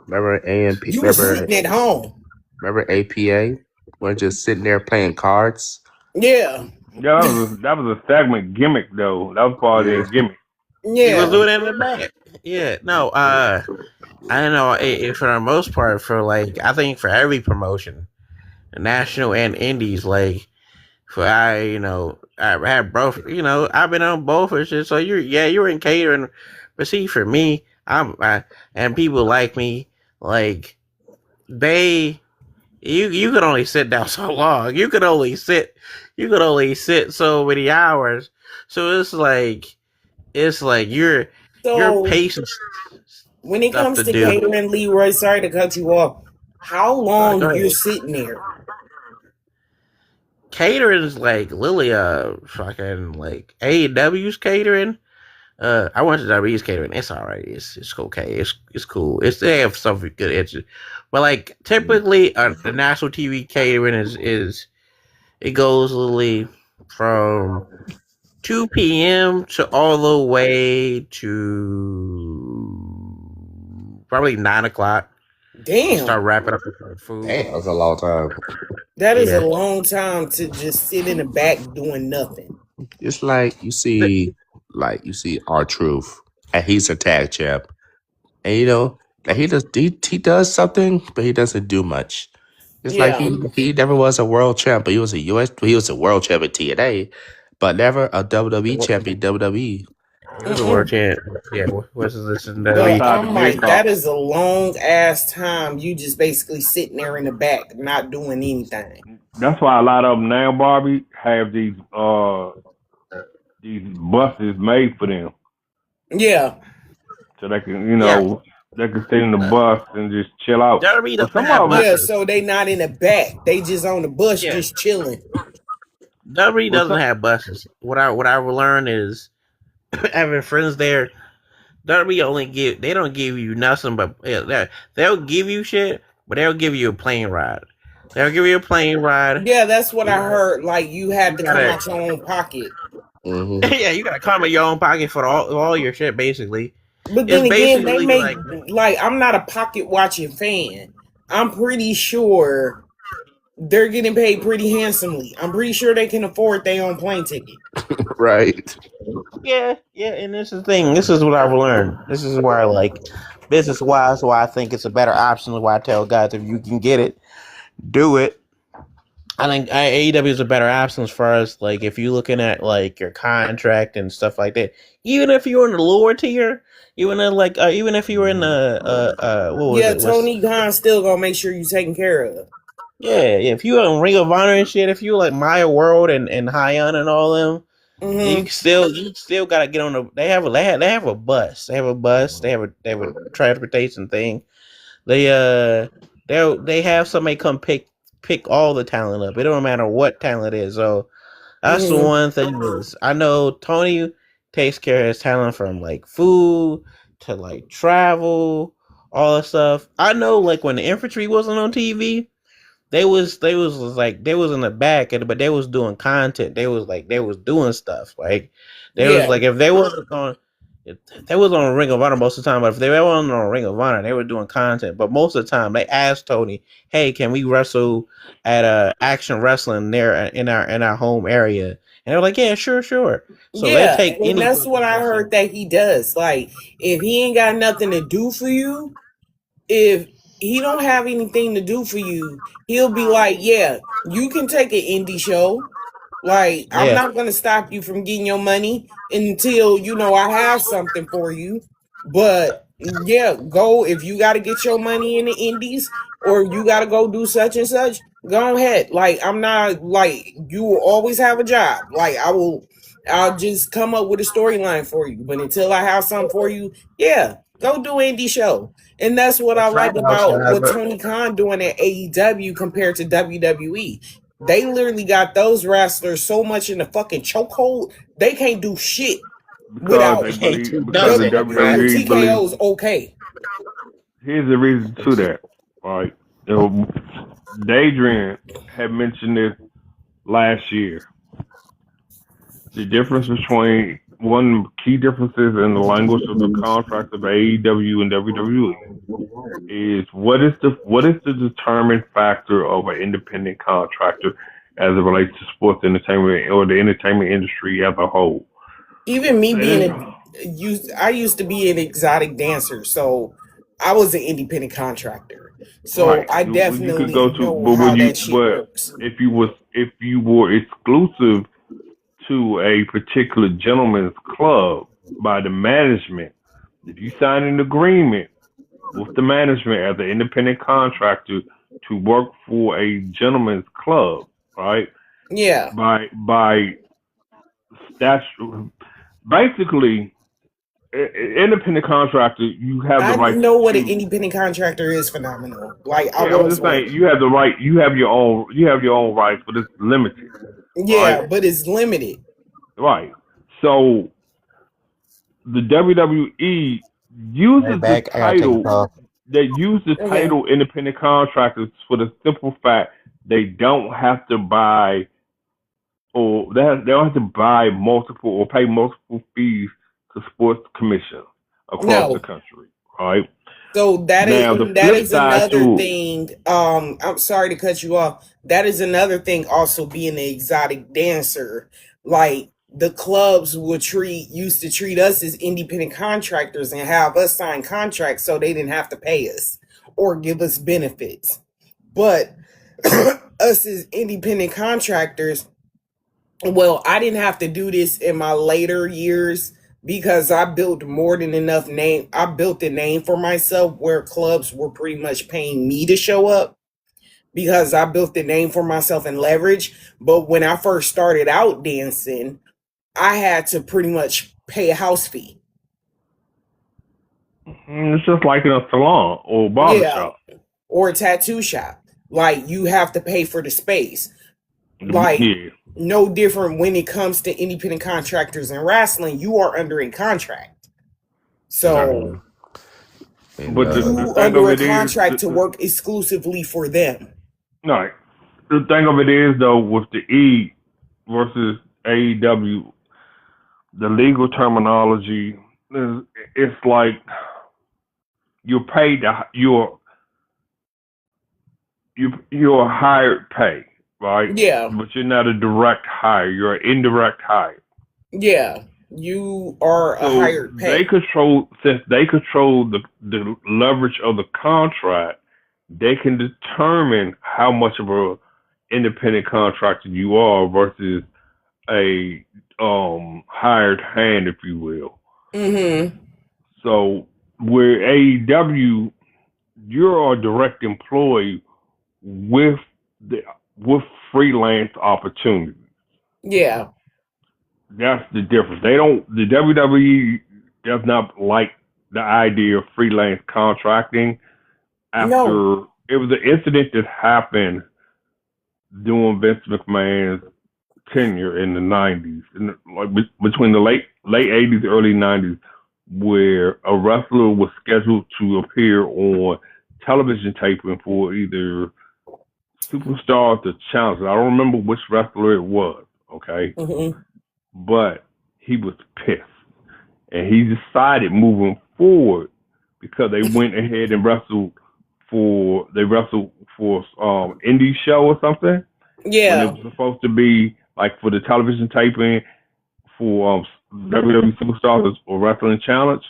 Remember AMP? You were sitting at home. Remember APA? We're just sitting there playing cards. Yeah. Yeah, that was a segment gimmick though. That was part of Yeah. their gimmick. he was Yeah. doing it in the back. Yeah, no. I don't know. For the most part, for like, I think for every promotion, national and indies, like I had both. I've been on both and shit. So you're in catering, but see, for me, and people like me, like they, you could only sit down so long. You could only sit so many hours. So it's like your So patience when it stuff comes to to do. catering, Leroy, sorry to cut you off. How Go long you're ahead. sitting there? Catering is like Lily, fucking like AEW's catering. I went to WWE's catering. It's all right. It's okay. It's cool. They have some good itches, but like typically, the national TV catering is it goes literally from 2 p.m. to all the way to probably 9 o'clock. To start Damn. wrapping up the food. Damn, that's a long time. That is a Yeah. long time to just sit in the back doing nothing. It's like you see our truth, and he's a tag champ, and like he does something, but he doesn't do much. It's like Yeah. he never was a world champ, but he was a world champ at TNA, but never a WWE champion WWE. He was a world Mm-mm. champ. Yeah. What's this in But WWE? Outside the I'm big like, talk. that is a long ass time. You just basically sitting there in the back, not doing anything. That's why a lot of them now, Barbie, have these buses made for them, Yeah. so they can Yeah. they can sit in the bus and just chill out. WWE But doesn't some have of them, Yeah, buses. so they not in the back. They just on the bus Yeah. just chilling. WWE well, doesn't have buses. What I've learned is having friends there. They don't give you nothing but they'll give you shit, but they'll give you a plane ride. They'll give you a plane ride. Yeah, that's what You I heard. Like you had to come gotta out your own pocket. Mm-hmm. yeah, you gotta come in your own pocket for all your shit. Basically, But it's then again, they basically make like like I'm not a pocket watching fan. I'm pretty sure they're getting paid pretty handsomely. I'm pretty sure they can afford their own plane ticket. Right. yeah, and this is the thing. This is what I've learned. This is where business wise, why I think it's a better option. Why I tell guys if you can get it, do it. I think AEW is a better option as far as like if you're looking at like your contract and stuff like that. Even if you're in the lower tier, even if you were in the what was Yeah, it? What's Tony Khan still gonna make sure you taken care of. yeah, if you're in Ring of Honor and shit, if you're like Maya World and Hyon and all them, Mm-hmm. you still gotta get on the. They have a bus. They have a bus. They have a transportation thing. They have somebody come pick all the talent up. It don't matter what talent it is. So that's the Mm-hmm. one thing is I know Tony takes care of his talent from like food to like travel, all that stuff. I know like when the infantry wasn't on TV, they was in the back, but they was doing content. They was doing stuff. Like they was Yeah. like if they wasn't on They was on Ring of Honor most of the time, but if they were on Ring of Honor, they were doing content. But most of the time, they asked Tony, "Hey, can we wrestle at Action Wrestling there in our home area?" And they were like, "Yeah, sure." So they Yeah, take and any that's what I heard that he does. Like, if he ain't got nothing to do for you, if he don't have anything to do for you, he'll be like, yeah, you can take an indie show. Like, I'm Yeah, not going to stop you from getting your money until, I have something for you. But yeah, go if you got to get your money in the indies or you got to go do such and such, go ahead. Like, I'm not like, you will always have a job. Like, I'll just come up with a storyline for you. But until I have something for you, yeah, go do an indie show. And that's what I like about what Tony Khan doing at AEW compared to WWE. They literally got those wrestlers so much in the fucking chokehold, they can't do shit because without they believe because the the WWE believes. TKO's okay. Here's the reason to that. Right, Daydream had mentioned this last year. The difference between one key differences in the language of the contract of AEW and WWE is what is the determined factor of an independent contractor as it relates to sports entertainment or the entertainment industry as a whole. Even me being I used to be an exotic dancer, so I was an independent contractor. So Right, I you could definitely go to, know but how that shit works. if you were exclusive to a particular gentleman's club by the management, if you sign an agreement with the management as an independent contractor to work for a gentleman's club, right? Yeah. By statute, basically, independent contractor, you have the I right know what an to. independent contractor is phenomenal. Like I Yeah, I'm was just one. saying you have the right. You have your own rights, but it's limited, right? Yeah, but it's limited. Right. So the WWE right uses the back. I gotta take a title. call. They use the Okay. title independent contractors for the simple fact they don't have to buy or they don't have to buy multiple or pay multiple fees to sports commissions across the No. country. Right. So Now the that flip is side another to thing. I'm sorry to cut you off. That is another thing. Also, being an exotic dancer, like the clubs used to treat us as independent contractors and have us sign contracts so they didn't have to pay us or give us benefits. But us as independent contractors, well, I didn't have to do this in my later years because I built more than enough name. I built a name for myself where clubs were pretty much paying me to show up because I built the name for myself and leverage. But when I first started out dancing, I had to pretty much pay a house fee. it's just like in a salon or Yeah. barbershop. Or a tattoo shop. Like you have to pay for the space. Like Yeah. no different when it comes to independent contractors and wrestling, you are under a contract. Exactly. So And But the you thing of under a it is, contract to work exclusively for them. no, the thing of it is though, with the E versus AEW, the legal terminology is it's like you're paid you're hired pay, right? Yeah. But you're not a direct hire. You're an indirect hire. Yeah. You are a So hired pay. since they control the leverage of the contract, they can determine how much of a independent contractor you are versus a hired hand, if you will. Mm-hmm. So where AEW, you're a direct employee with the with freelance opportunities. Yeah. That's the difference. They don't. The WWE does not like the idea of freelance contracting. No. After it was an incident that happened during Vince McMahon's tenure in the '90s, like between the late '80s, early '90s, where a wrestler was scheduled to appear on television taping for either Superstars or Challenge. I don't remember which wrestler it was. Okay, Mm-hmm. but he was pissed. and he decided moving forward because they went ahead and wrestled for indie show or something when it Yeah. was supposed to be like for the television taping for WWE Superstars or Wrestling Challenge.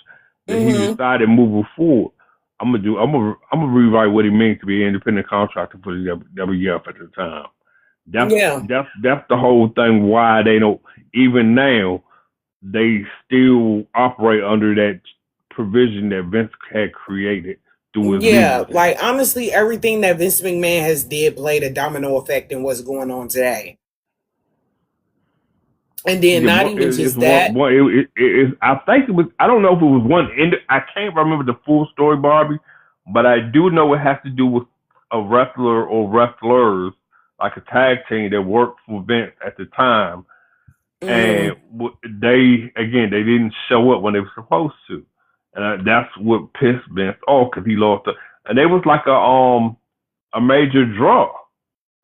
That he Mm-hmm. decided moving forward, I'm gonna rewrite what it means to be an independent contractor for the WWF at the time. That's Yeah. that's the whole thing. Why they don't even now they still operate under that provision that Vince had created through his Yeah. leadership. Like honestly, everything that Vince McMahon has did played a domino effect in what's going on today. And then Yeah, not even it's just that. it, I think it was. I don't know if it was one. I can't remember the full story, Barbie, but I do know it has to do with a wrestler or wrestlers, like a tag team that worked for Vince at the time, and Mm-hmm. they didn't show up when they were supposed to, and that's what pissed Vince off because he lost. And they was like a major draw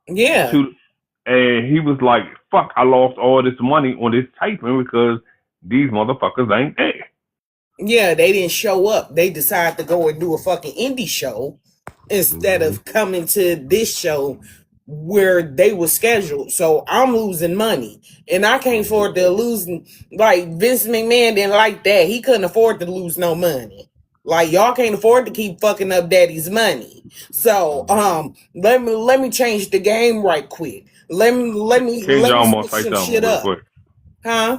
Yeah. to, and he was like, "Fuck, I lost all this money on this taping because these motherfuckers ain't there." Yeah, they didn't show up. They decided to go and do a fucking indie show instead Mhm. of coming to this show where they were scheduled. So I'm losing money. And I can't Mhm. afford to lose, like Vince McMahon didn't like that. He couldn't afford to lose no money. Like y'all can't afford to keep fucking up daddy's money. So let me change the game right quick. King Let me John wants switch to say some something shit real up. quick. Huh?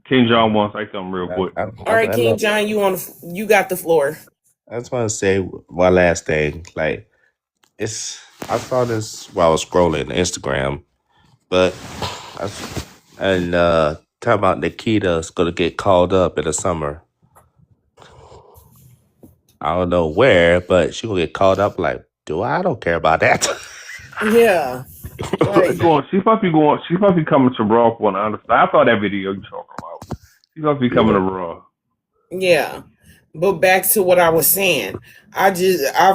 King John wants to say something real quick. All right, I King know. John, you got the floor. I just want to say one last thing. Like, I saw this while I was scrolling Instagram, but I, and talking about Nikita's gonna get called up in the summer. I don't know where, but she gonna get called up. Like, I don't care about that. Yeah. Like, She's supposed to be going. She's supposed to be coming to Raw for an understand. I saw that video you talking about. She's supposed to be coming Yeah. to Raw. yeah. But back to what I was saying. I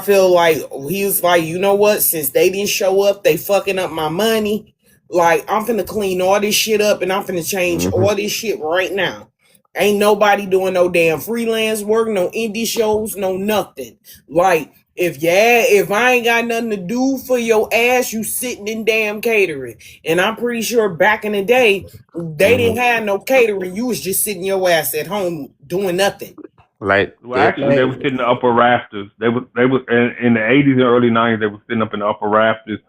feel like he was like, you know what? Since they didn't show up, they fucking up my money. Like, I'm finna clean all this shit up and I'm finna change Hmm. all this shit right now. Ain't nobody doing no damn freelance work, no indie shows, no nothing. Like, if I ain't got nothing to do for your ass, you sitting in damn catering. And I'm pretty sure back in the day, they Hmm. didn't have no catering. You was just sitting your ass at home doing nothing. Like, Well, actually, they like, were sitting in the upper rafters. They was in the 80s and early 90s. They were sitting up in the upper rafters,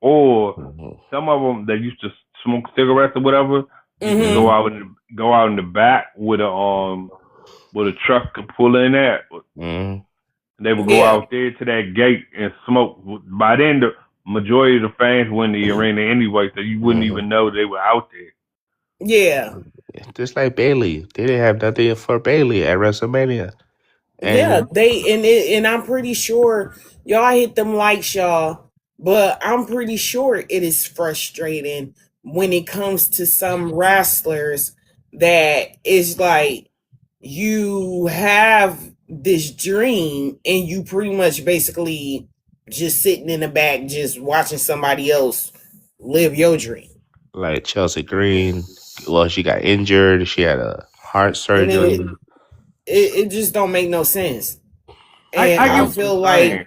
or Mhm. some of them that used to smoke cigarettes or whatever used to Mm-hmm. go out in the back with a truck to pull in at. Mhm. They would go Yeah. out there to that gate and smoke. By then, the majority of the fans were in the arena anyway, so you wouldn't Mhm. even know they were out there. Yeah. Just like Bailey, they didn't have nothing for Bailey at WrestleMania, Yeah. and And I'm pretty sure y'all hit them likes, y'all. But I'm pretty sure it is frustrating when it comes to some wrestlers that is like you have this dream and you pretty much basically just sitting in the back just watching somebody else live your dream. like Chelsea Green, well, she got injured. She had a heart And surgery. it just don't make no sense. And I get I I what you're feel like saying.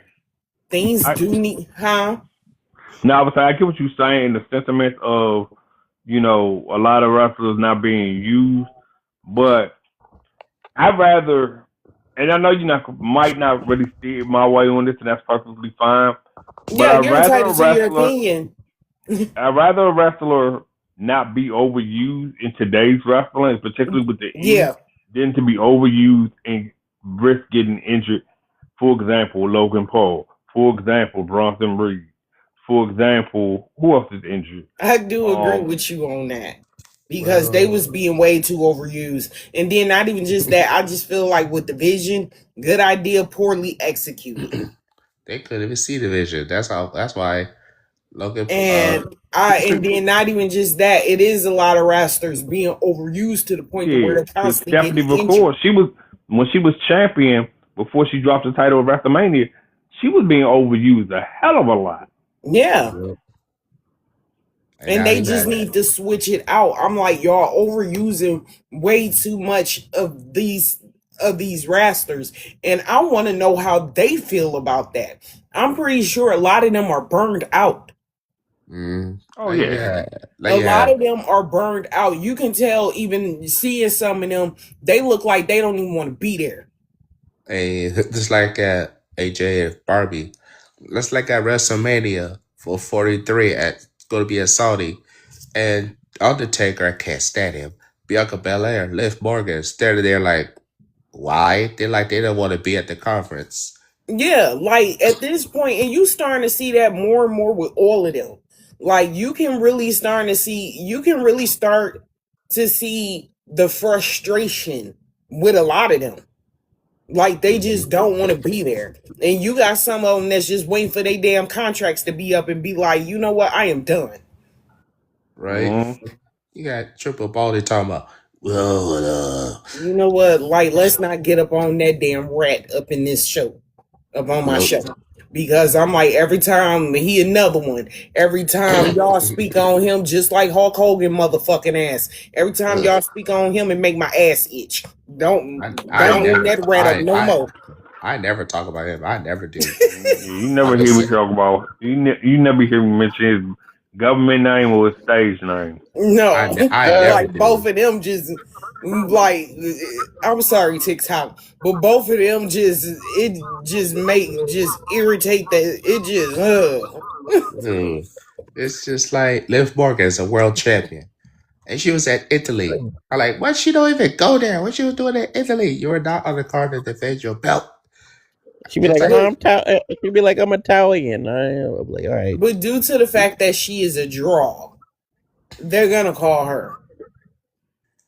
things I do need, huh? Now, I would say I get what you're saying in the sentiment of a lot of wrestlers not being used, but I'd rather, and I know might not really see it my way on this, and that's perfectly fine. But Yeah, you're entitled to your opinion. I'd rather a wrestler not be overused in today's wrestling, particularly with the E, Yeah, than to be overused and risk getting injured. For example, Logan Paul. For example, Bronson Reed. For example, who else is injured? I do agree Um, with you on that because they well, was being way too overused. And then not even just that, I just feel like with the vision, good idea, poorly executed. they couldn't even see the vision. That's how. That's why Logan. And then not even just that, it is a lot of wrestlers being overused to the point to where yeah, they're because constantly Stephanie getting injured. McCoy, when she was champion before she dropped the title of WrestleMania, she was being overused a hell of a lot. Yeah. And And now they he just got need to switch it out. I'm like, y'all overusing way too much of these rasters, and I want to know how they feel about that. I'm pretty sure a lot of them are burned out. Oh now you yeah. got now A you lot have of them are burned out. You can tell even seeing some of them, they look like they don't even want to be there. a just like at AJ and Barbie. Let's like at WrestleMania for 43 at it's gonna be at Saudi, and Undertaker, I can't stand him. Bianca Belair, Liv Morgan standing there like, why? They're like they don't want to be at the conference. Yeah, like at this point, and you starting to see that more and more with all of them. Like you can really start to see the frustration with a lot of them. Like they just don't want to be there. And you got some of them that's just waiting for their damn contracts to be up and be like, you know what, I am done. Right? Mm-hmm. You got Triple Baldy talking about, well, You know what, like let's not get up on that damn rat up in this show. Up on my nope. show. Because I'm like, every time he another one. Every time y'all speak on him, just like Hulk Hogan motherfucking ass. Every time Ugh. y'all speak on him and make my ass itch. Don't I bring never that rat up no more. I never talk about him. I never do. You never I'm hear just me talk about. You never hear me mention his government name or his stage name. No. I never Like both do. of them just like I'm sorry, TikTok. But both of them just irritate that it just Ugh. It's just like Liv Morgan is a world champion. And she was at Italy. I'm like, what? She don't even go there. What she was doing in Italy? You were not on the card to defend your belt. She'd be It's like, like, but She'd be like, I'm Italian. I'm like, all right. but due to the fact that she is a draw, they're gonna call her.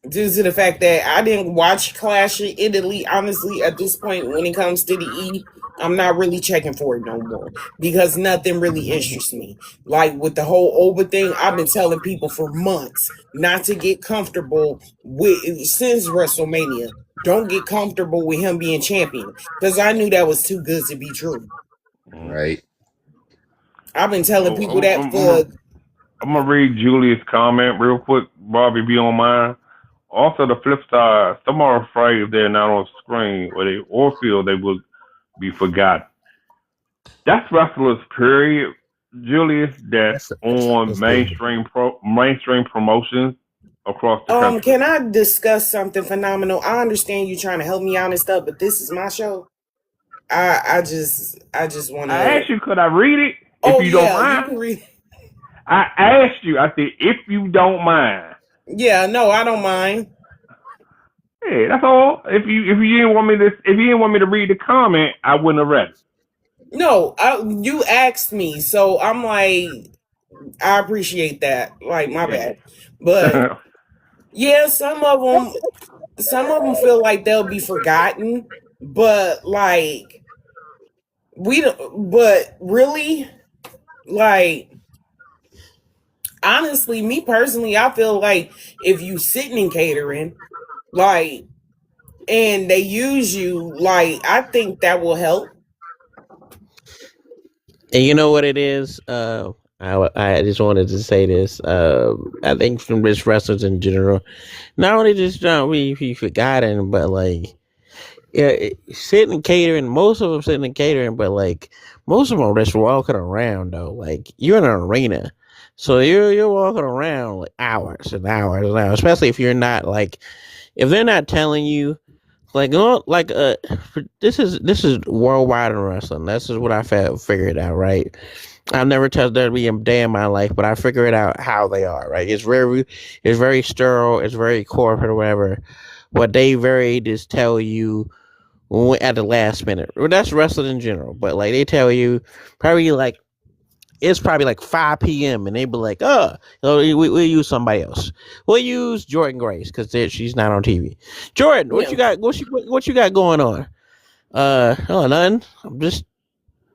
Due to the fact that I didn't watch Clash of Italy, honestly, at this point, when it comes to the E, I'm not really checking for it no more because nothing really interests me. Like with the whole Oba thing, I've been telling people for months not to get comfortable with since WrestleMania. Don't get comfortable with him being champion because I knew that was too good to be true. Mm. right. I've been telling Oh, people that for I'm gonna read Julia's comment real quick. Bobby, be on mine. Also, the flip side, some are afraid if they're not on screen or feel they will be forgotten. That's wrestlers, period, Julius. That's on That's the mainstream promotions across the country. can I discuss something phenomenal? I understand you trying to help me out and stuff, but this is my show. I just want I to. asked you, could I read it if Oh you don't yeah, you mind? can read. I asked you. I said, if you don't mind. Yeah, no, I don't mind. Hey, that's all. If you didn't want me to read the comment, I wouldn't have read it. No, you asked me, so I'm like, I appreciate that. Like, my bad, but Yeah. yeah, some of them feel like they'll be forgotten, but like we don't. But really, like honestly, me personally, I feel like if you sitting in catering, like, and they use you, like, I think that will help. And you know what it is? I just wanted to say this. I think from rich wrestlers in general, not only just don't be forgotten, but like, yeah, sitting catering. Most of them sitting in catering, but like most of them are just walking around though. Like you're in an arena, so you're walking around like hours and hours and hours. Especially if you're not like if they're not telling you like this is worldwide in wrestling. This is what I figured out. Right, I've never touched WWE a day in my life, but I figure it out how they are. Right, it's very sterile, it's very corporate or whatever. But they very just tell you at the last minute. Well, that's wrestling in general, but like they tell you probably like it's probably like 5 p.m. and they be like, oh, we'll use somebody else. We'll use Jordan Grace because she's not on TV. Jordan, what Yeah. you got? What you got going on? Oh, nothing. I'm just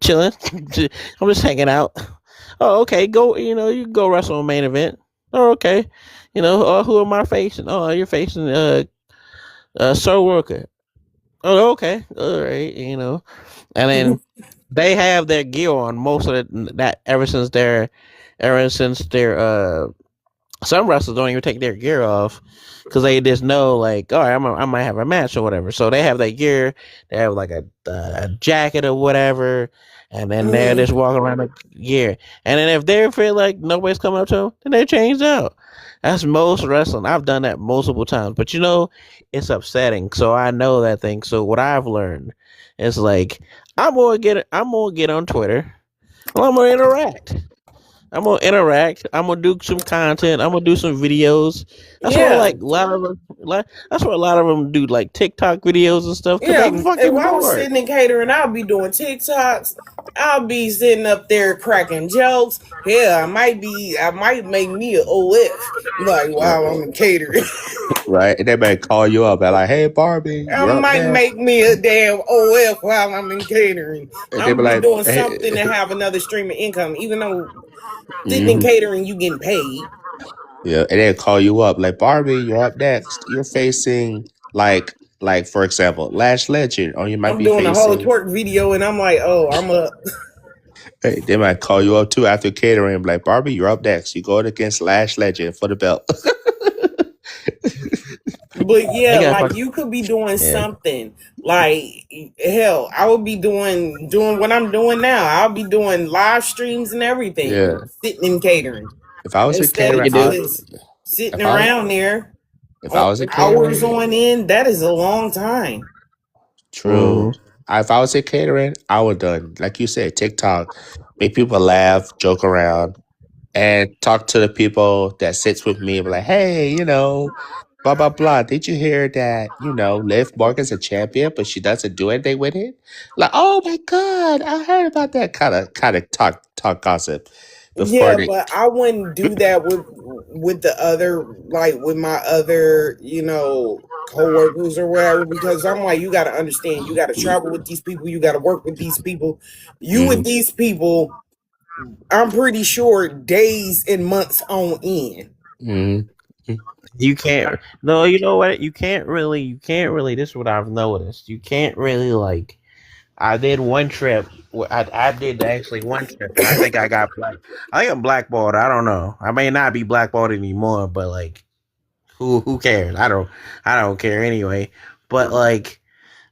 chilling. I'm just hanging out. Oh, okay. Go. You can go wrestle on main event. Oh, okay. Who am I facing? Oh, you're facing Sir Worker. Oh, okay. All right. And then they have their gear on most of that ever since ever since their some wrestlers don't even take their gear off because they just know, like, all right, I might have a match or whatever. So they have that gear. They have like a jacket or whatever, and then they're Hmm. just walking around the gear. And then if they feel like nobody's coming up to them, then they change out. That's most wrestling. I've done that multiple times, but it's upsetting. So I know that thing. So what I've learned is like I'm gonna get on Twitter. I'm gonna interact. I'm gonna interact. I'm gonna do some content. I'm gonna do some videos. That's what Yeah. like a lot of them. That's what a lot of them do, like TikTok videos and stuff, because Yeah, they if fucking I was bored. sitting in catering, I'll be doing TikToks. I'll be sitting up there cracking jokes. Hell, I might make me a OF. Like, Right. wow, I'm in catering. Right. And they may call you up and like, hey Barbie, I you're up might there. make me a damn OF while I'm in catering. And they I'm be be like, doing hey, something to have another stream of income, even though sitting in mhm. catering, you getting paid. Yeah, and they call you up like Barbie, you're up next. You're facing like for example, Lash Legend, or you might I'm be doing a whole facing. twerk video, and I'm like, oh, I'm up. Hey, they might call you up too after catering, like Barbie, you're up next. You're going against Lash Legend for the belt. But They yeah, got like fucking you could be doing yeah, something. Like hell, I would be doing what I'm doing now. I'll be doing live streams and everything, Yeah. sitting in catering If I was a instead you of caterer, can do. just sitting if I around there if I was a hours catering, on end. That is a long time. true. Mm-hmm. If I was a catering, I would done like you said, TikTok, make people laugh, joke around, and talk to the people that sits with me and be like, hey, blah blah blah. Did you hear that? Liv Morgan's a champion, but she doesn't do anything with it. Like, oh my god, I heard about that kind of talk gossip before Yeah, the. but I wouldn't do that with the other like with my other, coworkers or whatever because I'm like you got to understand, you got to travel with these people, you got to work with these people. You with Mhm, these people, I'm pretty sure days and months on end. mhm, mhm, You can't. No, you know what? You can't really. You can't really. This is what I've noticed. You can't really like. I did one trip. I did actually one trip, and I think I got black. I think I'm blackballed. I don't know. I may not be blackballed anymore, but like, who cares? I don't care anyway. But like,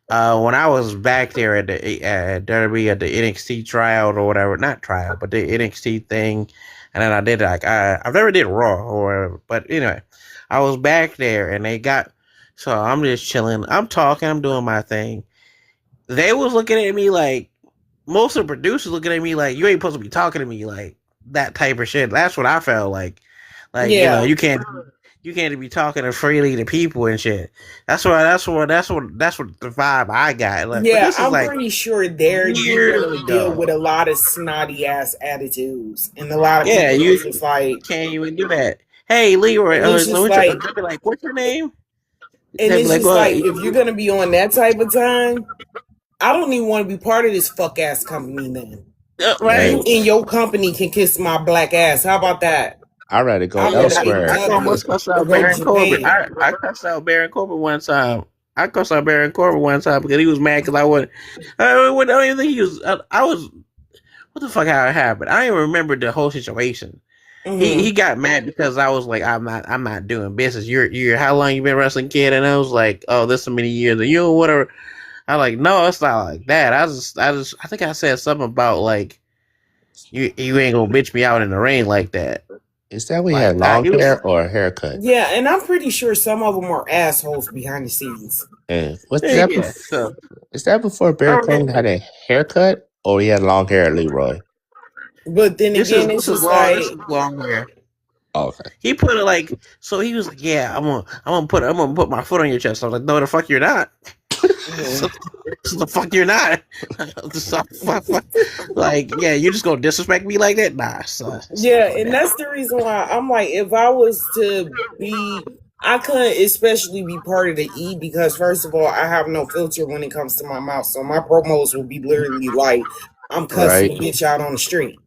when I was back there at the Derby at the NXT tryout or whatever, not tryout, but the NXT thing, and then I did like I've never did Raw or whatever, but anyway, I was back there and they got. So I'm just chilling. I'm talking. I'm doing my thing. They was looking at me like most of the producers looking at me like you ain't supposed to be talking to me like that type of shit. That's what I felt like. Like Yeah. you can't be talking freely to people and shit. That's what the vibe I got. Like, but Yeah, this is I'm like pretty sure there you're years gonna deal with ago. a lot of snotty ass attitudes, and a lot of Yeah, people you is just like, can't even do that. Hey, Leroy, and it's just like, they'll be like, what's your name? and They'll be it's like, just well, like, if you're gonna be on that type of time, I don't even want to be part of this fuck ass company. Then right. you right. and your company can kiss my black ass. How about that? I'd rather go I'm Yeah, in elsewhere. I AEW almost cussed or out go to Baron Corbin. Japan. I cussed out Baron Corbin one time. I cussed out Baron Corbin one time because he was mad because I wasn't. I don't even think he was. I was. What the fuck? How it happened? I don't even remember the whole situation. He Hmm. got mad because I was like, I'm not doing business. You're how long you been wrestling, kid? And I was like, oh, this so many years. And you whatever. I like, no, it's not like that. I think I said something about like you ain't gonna bitch me out in the rain like that. Is that we had Like that. long He was hair or a haircut? Yeah, and I'm pretty sure some of them are assholes behind the scenes. And what's yeah, that? yeah. So Is that before I Barry Corbin remember had a haircut or he had long hair, Leroy? But then this is again, it's this is just long. This like, is long hair. Oh, okay. He put it like so. He was like, "Yeah, I'm gonna put my foot on your chest." I was like, "No, the fuck you're not." so, mm. so the fuck you're not. Like, yeah, you just gonna disrespect me like that? Nah, it's not Yeah, going and down. that's the reason why I'm like, if I was to be, I couldn't especially be part of the E because first of all, I have no filter when it comes to my mouth, so my promos will be literally like, I'm cussing Right. a bitch out on the street,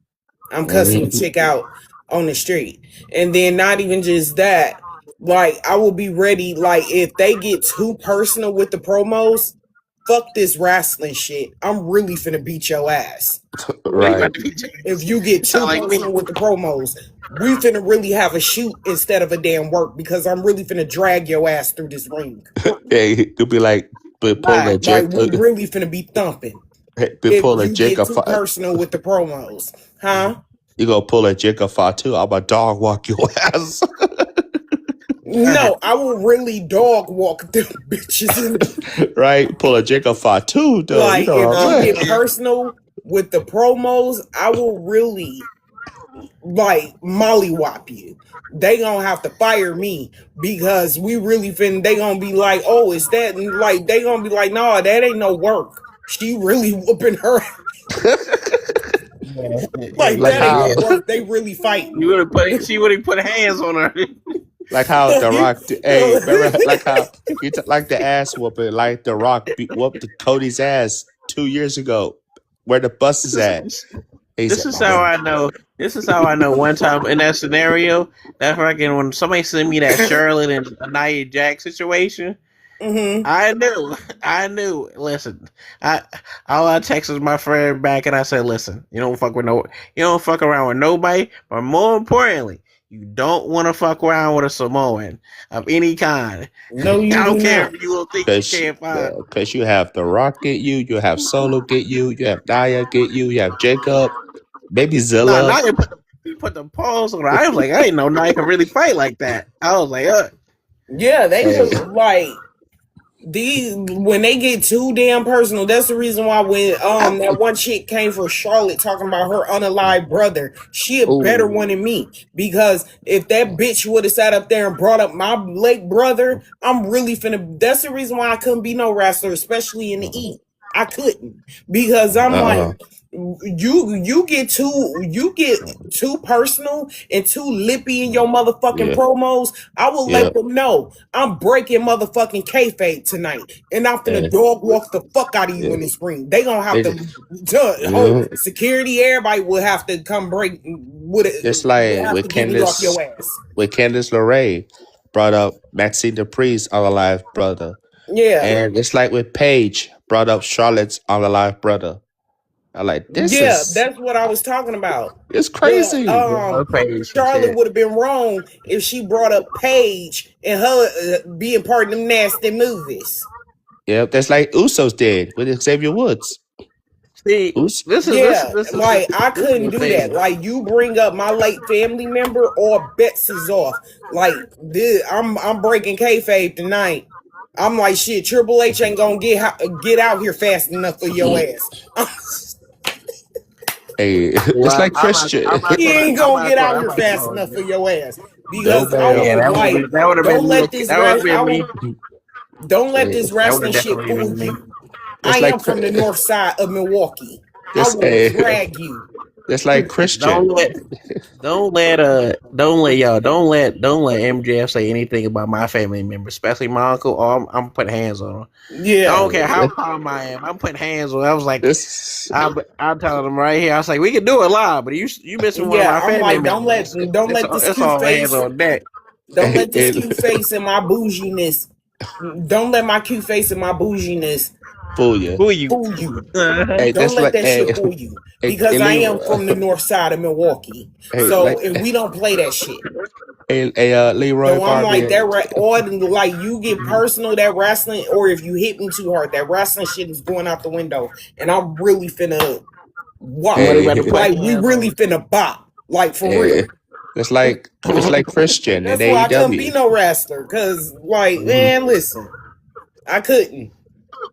I'm cussing a Mm-hmm. chick out on the street, and then not even just that, like I will be ready. Like if they get too personal with the promos, fuck this wrestling shit. I'm really finna beat your ass. Right. If you get too personal with the promos, we finna really have a shoot instead of a damn work because I'm really finna drag your ass through this ring. Hey, you'll be like, but pull that Like Jake. we really finna be thumping. Be If pull a you get Jacob. too personal with the promos, huh? You gonna pull a Jacob too? I'm a dog walk your ass. No, I will really dog walk them bitches. Right? Pull a Jacob too, though. You Like know if what I'm you saying? get personal with the promos, I will really like mollywop you. They gonna have to fire me because we really they gonna be like, oh, is that, and like they gonna be like, no, that ain't no work. She really whooping her. Like Like that ain't how- no work. They really fighting. She would have put hands on her. Like how The Rock, hey, remember like how like the ass whooping, like The Rock whooped Cody's ass 2 years ago. Where the bus is at? This is how I know. This is how I know. One time in that scenario, that fucking when somebody sent me that Charlotte and Nia Jax situation, I knew. Listen, I texted my friend back and I said, "Listen, you don't fuck around with nobody, but more importantly, you don't want to fuck around with a Samoan of any kind. No, you I don't do care not. if you don't think you can't find." Because you have The Rock get you have Solo get you have Nia get you have Jacob, maybe Zilla. Nah, Nia put the pause on her. I was like, I didn't know Nia could really fight like that. I was like, Yeah, they was like these when they get too damn personal. That's the reason why when that one chick came for Charlotte talking about her unalived brother, she a better one than me, because if that bitch would have sat up there and brought up my late brother, I'm really finna. That's the reason why I couldn't be no wrestler, especially in the E. I couldn't, because I'm like, you get too personal and too lippy in your motherfucking promos. I will let them know I'm breaking motherfucking kayfabe tonight, and I'm finna dog walk the fuck out of you in this ring. They gonna have to security. Everybody will have to come break. Just like with off your ass. With Candice LeRae brought up Maxine Dupree's unalive brother. Yeah, and it's like with Paige brought up Charlotte's unalive brother. I like this. Yeah, that's what I was talking about. It's crazy. Charlotte would have been wrong if she brought up Paige and her being part of them nasty movies. Yeah, that's like Usos did with Xavier Woods. See, this is like I couldn't do that. Like you bring up my late family member, or bets is off. Like this, I'm breaking kayfabe tonight. I'm like, shit, Triple H ain't gonna get out here fast enough for your ass. Hey, it's like Christian. He ain't gonna get out here fast enough for your ass, because don't let this wrestling shit fool you. I am from the north side of Milwaukee. I will drag you. It's like Christian. Don't let MJF say anything about my family member, especially my uncle. Or I'm putting hands on him. Yeah, I don't care how calm I am. I'm putting hands on him. I was like, I'm telling them right here. I was like, we can do it live, but you missing one of my family members. Don't let this cute face on deck. Don't let this cute face and my bouginess. Don't let my cute face and my bouginess fool you. Hey, don't let that shit fool you. Because I am from the north side of Milwaukee. And we don't play that shit. Leroy. So I'm like that, or like you get personal, that wrestling, or if you hit me too hard, that wrestling shit is going out the window, and I'm really finna walk. Like we really finna bop, like for real. It's like Christian. That's why I couldn't be no wrestler, cause like man, listen, I couldn't.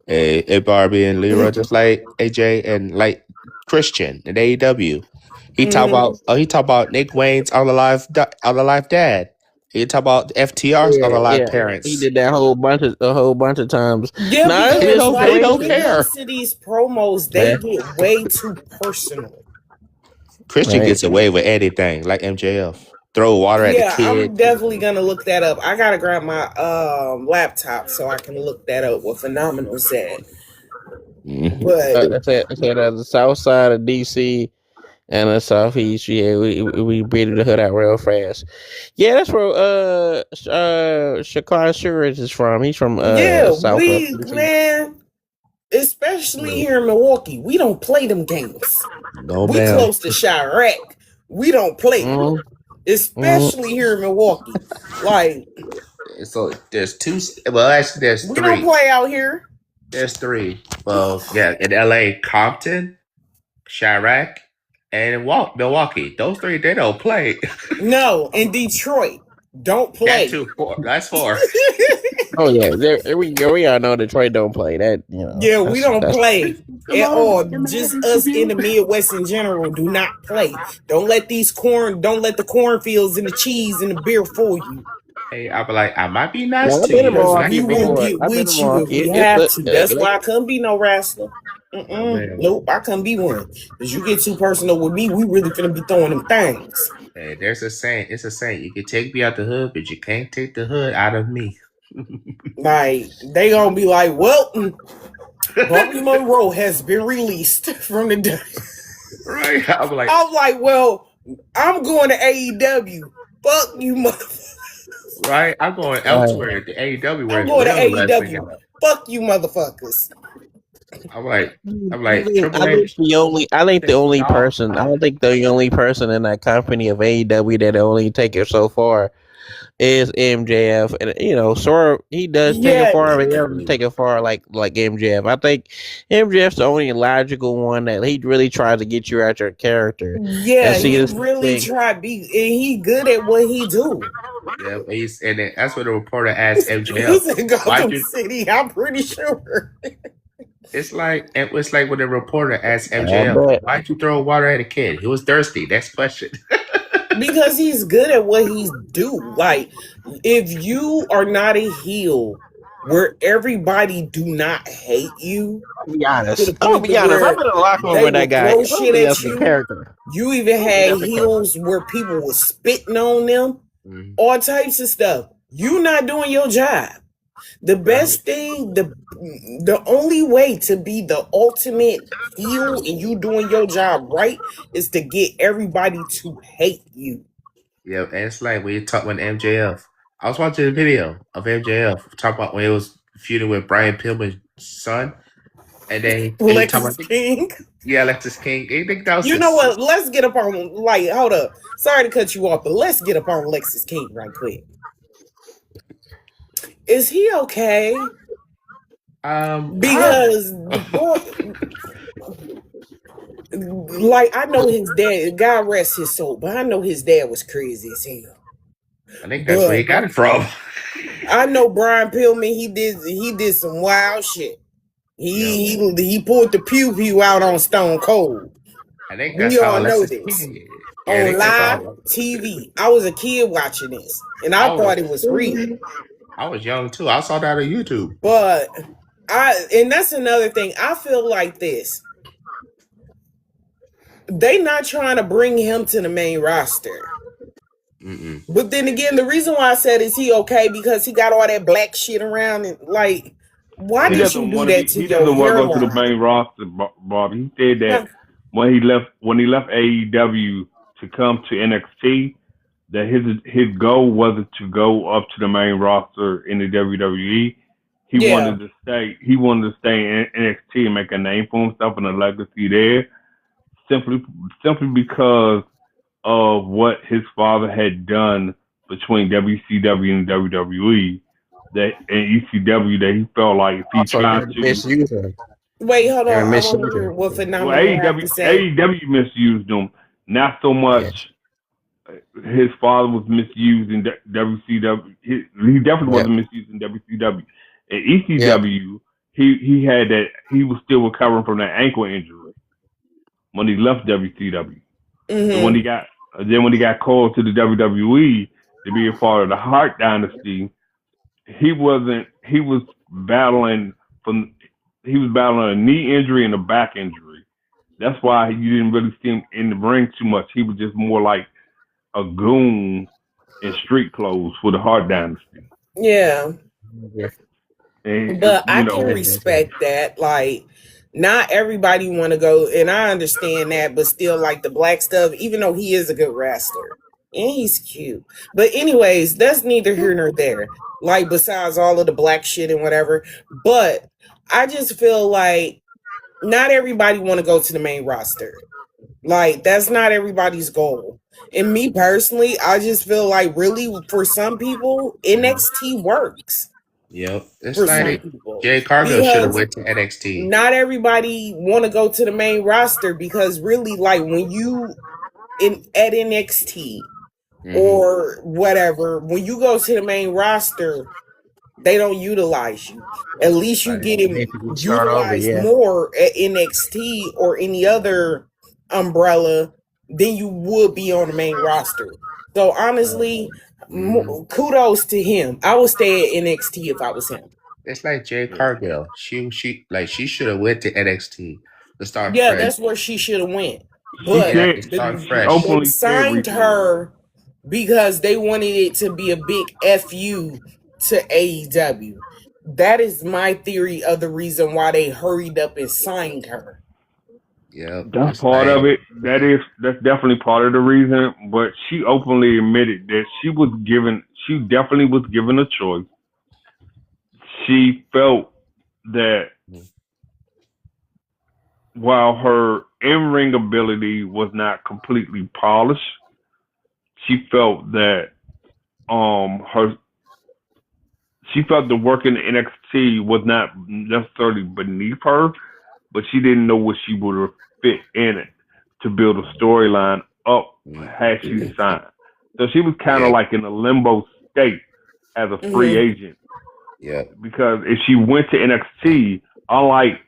Hey, Barbie and Leroy, just like AJ and like Christian in AEW. He talk about Nick Wayne's unalive dad. He talk about FTR's unalive parents. He did that a whole bunch of times. Yeah, because they don't care. To these promos, they get way too personal. Christian gets away with anything, like MJF. Throw water at the kid. I'm definitely gonna look that up. I gotta grab my laptop so I can look that up. What Phenomenal said. But that's it. The south side of DC and the southeast. Yeah, we beat the hood out real fast. Yeah, that's where Shaquan Surage is from. He's from south. Man. Especially here in Milwaukee. We don't play them games. No We damn. close to Chirac. We don't play. Mm, Especially here in Milwaukee. Like, So there's two. Well, actually, there's we don't three. play out here. There's three. Well, yeah, in LA, Compton, Chirac, and Milwaukee. Those three, they don't play. No, in Detroit. Don't play. That too. Four. That's four. Oh yeah, we all know Detroit don't play that. You know, Yeah, we don't that's play at all. Just us in the Midwest in general do not play. Don't let the cornfields and the cheese and the beer fool you. Hey, I'll be like, I might be Yeah, nice I've to been in you, but I We Milwaukee can be will nice. before. get I've been in with you if Milwaukee. we It have look, to. That's why I couldn't be no wrestler. Oh, man. Nope, I couldn't be one. Because you get too personal with me, we really finna be throwing them things. Hey, there's a saying. It's a saying. You can take me out the hood, but you can't take the hood out of me. Like, they gonna be like, well, Bobby Monroe has been released from the dead. Right? I'm like, well, I'm going to AEW. Fuck you, motherfucker. right? I'm going elsewhere. The AEW where I'm it's going to real wrestling. AEW. Fuck you, motherfuckers. I'm like, I Triple think H. the only No. person. I don't think the only person in that company of AEW that only take it so far is MJF, and you know, sort of he does take it far, but he doesn't take it far like MJF. I think MJF's the only logical one that he really tries to get you at your character. Yeah, see he this really thing. tried be, and he good at what he do. Yeah, but and then that's what the reporter asked He's MJF. in Gotham City, I'm pretty sure. It's like when the reporter asked I MJF, bet. "Why'd you throw water at a kid? He was thirsty." Next question. Because he's good at what he do. Like, if you are not a heel where everybody do not hate you, To be honest, to the point I've been in a locker room they with that will guy. throw I don't shit think at that's the you. character. You even had heels where people were spitting on them, all types of stuff. You not doing your job. The best thing, the only way to be the ultimate heel and you doing your job right is to get everybody to hate you. Yeah, and it's like when MJF. I was watching a video of MJF talk about when he was feuding with Brian Pillman's son, and then he talking Lexus about King. yeah, Lexus King. I think that was You know what? Let's get up on, like, hold up. Sorry to cut you off, but let's get up on Lexus King right quick. Is he okay? Because like, I know his dad, God rest his soul, but I know his dad was crazy as hell. I think that's where he got it from. I know Brian Pillman, he did some wild shit. He pulled the pew out on Stone Cold. I think that's We how all know Lexus this. King. On live TV. I was a kid watching this, and I thought it was real. I was young too. I saw that on YouTube. But and that's another thing. I feel like this. They not trying to bring him to the main roster. But then again, the reason why I said is he okay because he got all that black shit around and like, why did you do that to your hairline? He doesn't want to go to the main roster, Bobby. He said that when he left AEW to come to NXT, that his goal wasn't to go up to the main roster in the WWE. He wanted to stay. He wanted to stay in NXT and make a name for himself and a legacy there, simply because of what his father had done between WCW and WWE, that and ECW, that he felt like if he tried to misuse him. Wait, hold on. I want to hear what Phenomenal have to say. AEW misused him, not so much. His father was misused in WCW. He definitely wasn't misused in WCW. At ECW, he had that. He was still recovering from that ankle injury when he left WCW. And when he got called to the WWE to be a part of the Hart Dynasty, he was battling a knee injury and a back injury. That's why you didn't really see him in the ring too much. He was just more like a goon in street clothes for the Hart Dynasty. Yeah. And, but I can respect that. Like, not everybody want to go, and I understand that, but still, like, the black stuff, even though he is a good wrestler and he's cute. But anyways, that's neither here nor there. like besides all of the black shit and whatever. But I just feel like not everybody want to go to the main roster. Like that's not everybody's goal. And me personally, I just feel like really for some people, NXT works Yep. It's for some like people Jay Cargill should have because went to NXT. not everybody want to go to the main roster because really like when you at NXT or whatever, when you go to the main roster, they don't utilize you. At least you Right. get him Basically start over, utilized yeah. more at NXT or any other umbrella than you would be on the main roster. So honestly, kudos to him. I would stay at NXT if I was him. It's like Jay Yeah. Cargill. She should have went to NXT to start Yeah, fresh. that's where she should have went. She But said, To start she fresh. they openly said signed recently. her because they wanted it to be a big FU to AEW. That is my theory of the reason why they hurried up and signed her. Yep. That's It's part like of it. That's definitely part of the reason. But she openly admitted that she definitely was given a choice. She felt that while her in-ring ability was not completely polished, she felt that she felt the work in the NXT was not necessarily beneath her, but she didn't know what she would have fit in it to build a storyline up had she signed. So she was kind of like in a limbo state as a free agent. Yep. Because if she went to NXT, unlike